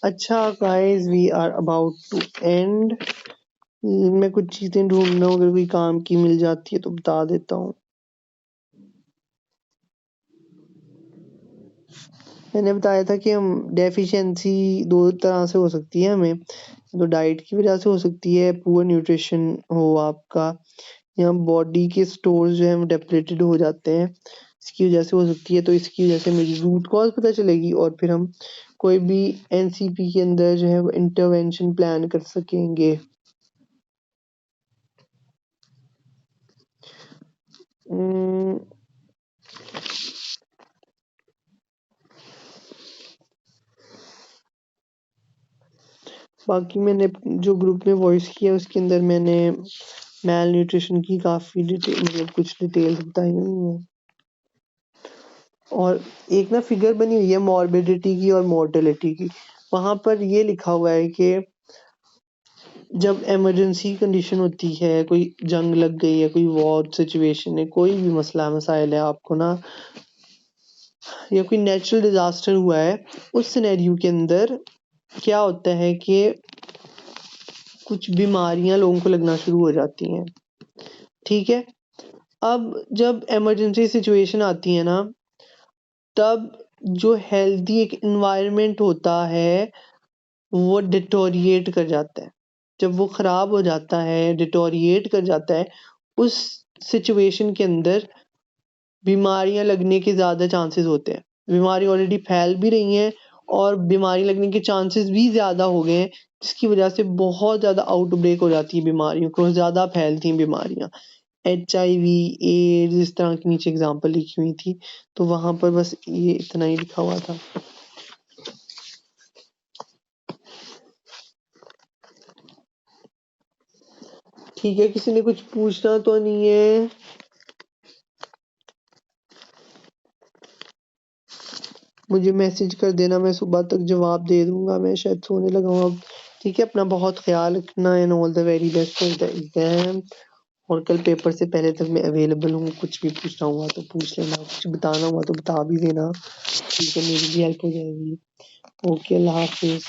S2: अच्छा guys, we are about to end. मैं कुछ चीज़ें ढूँढ रहा हूँ, अगर कोई काम की मिल जाती है तो बता देता हूँ। मैंने बताया था कि हम डेफिशिएंसी 2 तरह से हो सकती है हमें, तो डाइट की वज़ह से हो सकती है, पुअर न्यूट्रिशन हो आपका, या बॉडी के स्टोर्स जो हैं वो डिप्लीटेड हो जाते हैं, इसकी वज़ह से हो सकती है। तो इसकी वज़ह से मेरी रूट कॉज़ पता चलेगी और फिर हम कोई भी एनसीपी के अंदर जो है वो इंटरवेंशन प्लान कर सकेंगे। बाकी मैंने जो ग्रुप में वॉइस किया उसके अंदर मैंने मैल न्यूट्रिशन की काफ़ी मतलब कुछ डिटेल्स बताई हुई हैं, और एक ना फिगर बनी हुई है मॉर्बिडिटी की और मोर्टेलिटी की। वहाँ पर ये लिखा हुआ है कि जब इमरजेंसी कंडीशन होती है, कोई जंग लग गई है, कोई वॉर सिचुएशन है, कोई भी मसला मसाइल है आपको ना, या कोई नेचुरल डिजास्टर हुआ है, उस सिनेरियो के अंदर क्या होता है कि कुछ बीमारियां लोगों को लगना शुरू हो जाती हैं। ठीक है, अब जब इमरजेंसी सिचुएशन आती है ना, तब जो हेल्दी एक एनवायरनमेंट होता है वो डिटोरिएट कर जाता है। जब वो खराब हो जाता है, डिटोरिएट कर जाता है, उस सिचुएशन के अंदर बीमारियां लगने के ज़्यादा चांसेस होते हैं। बीमारी ऑलरेडी फैल भी रही हैं और बीमारी लगने के चांसेस भी ज़्यादा हो गए हैं, जिसकी वजह से बहुत ज़्यादा आउटब्रेक हो जाती है बीमारियों को, ज़्यादा फैलती हैं बीमारियां। HIV, एड्स, इस तरह की नीचे एग्जांपल लिखी हुई थी, तो वहां पर बस ये इतना ही लिखा हुआ था। ठीक है, किसी ने कुछ पूछना तो नहीं है? मुझे मैसेज कर देना, मैं सुबह तक जवाब दे दूंगा। मैं शायद सोने लगा हूँ अब। ठीक है, अपना बहुत ख्याल रखना and all the very best for the exam. और कल पेपर से पहले तक मैं अवेलेबल हूँ, कुछ भी पूछना हुआ तो पूछ लेना, कुछ बताना हुआ तो बता भी देना। ठीक है, मेरी भी हेल्प हो जाएगी। ओके, अल्लाह हाफिज।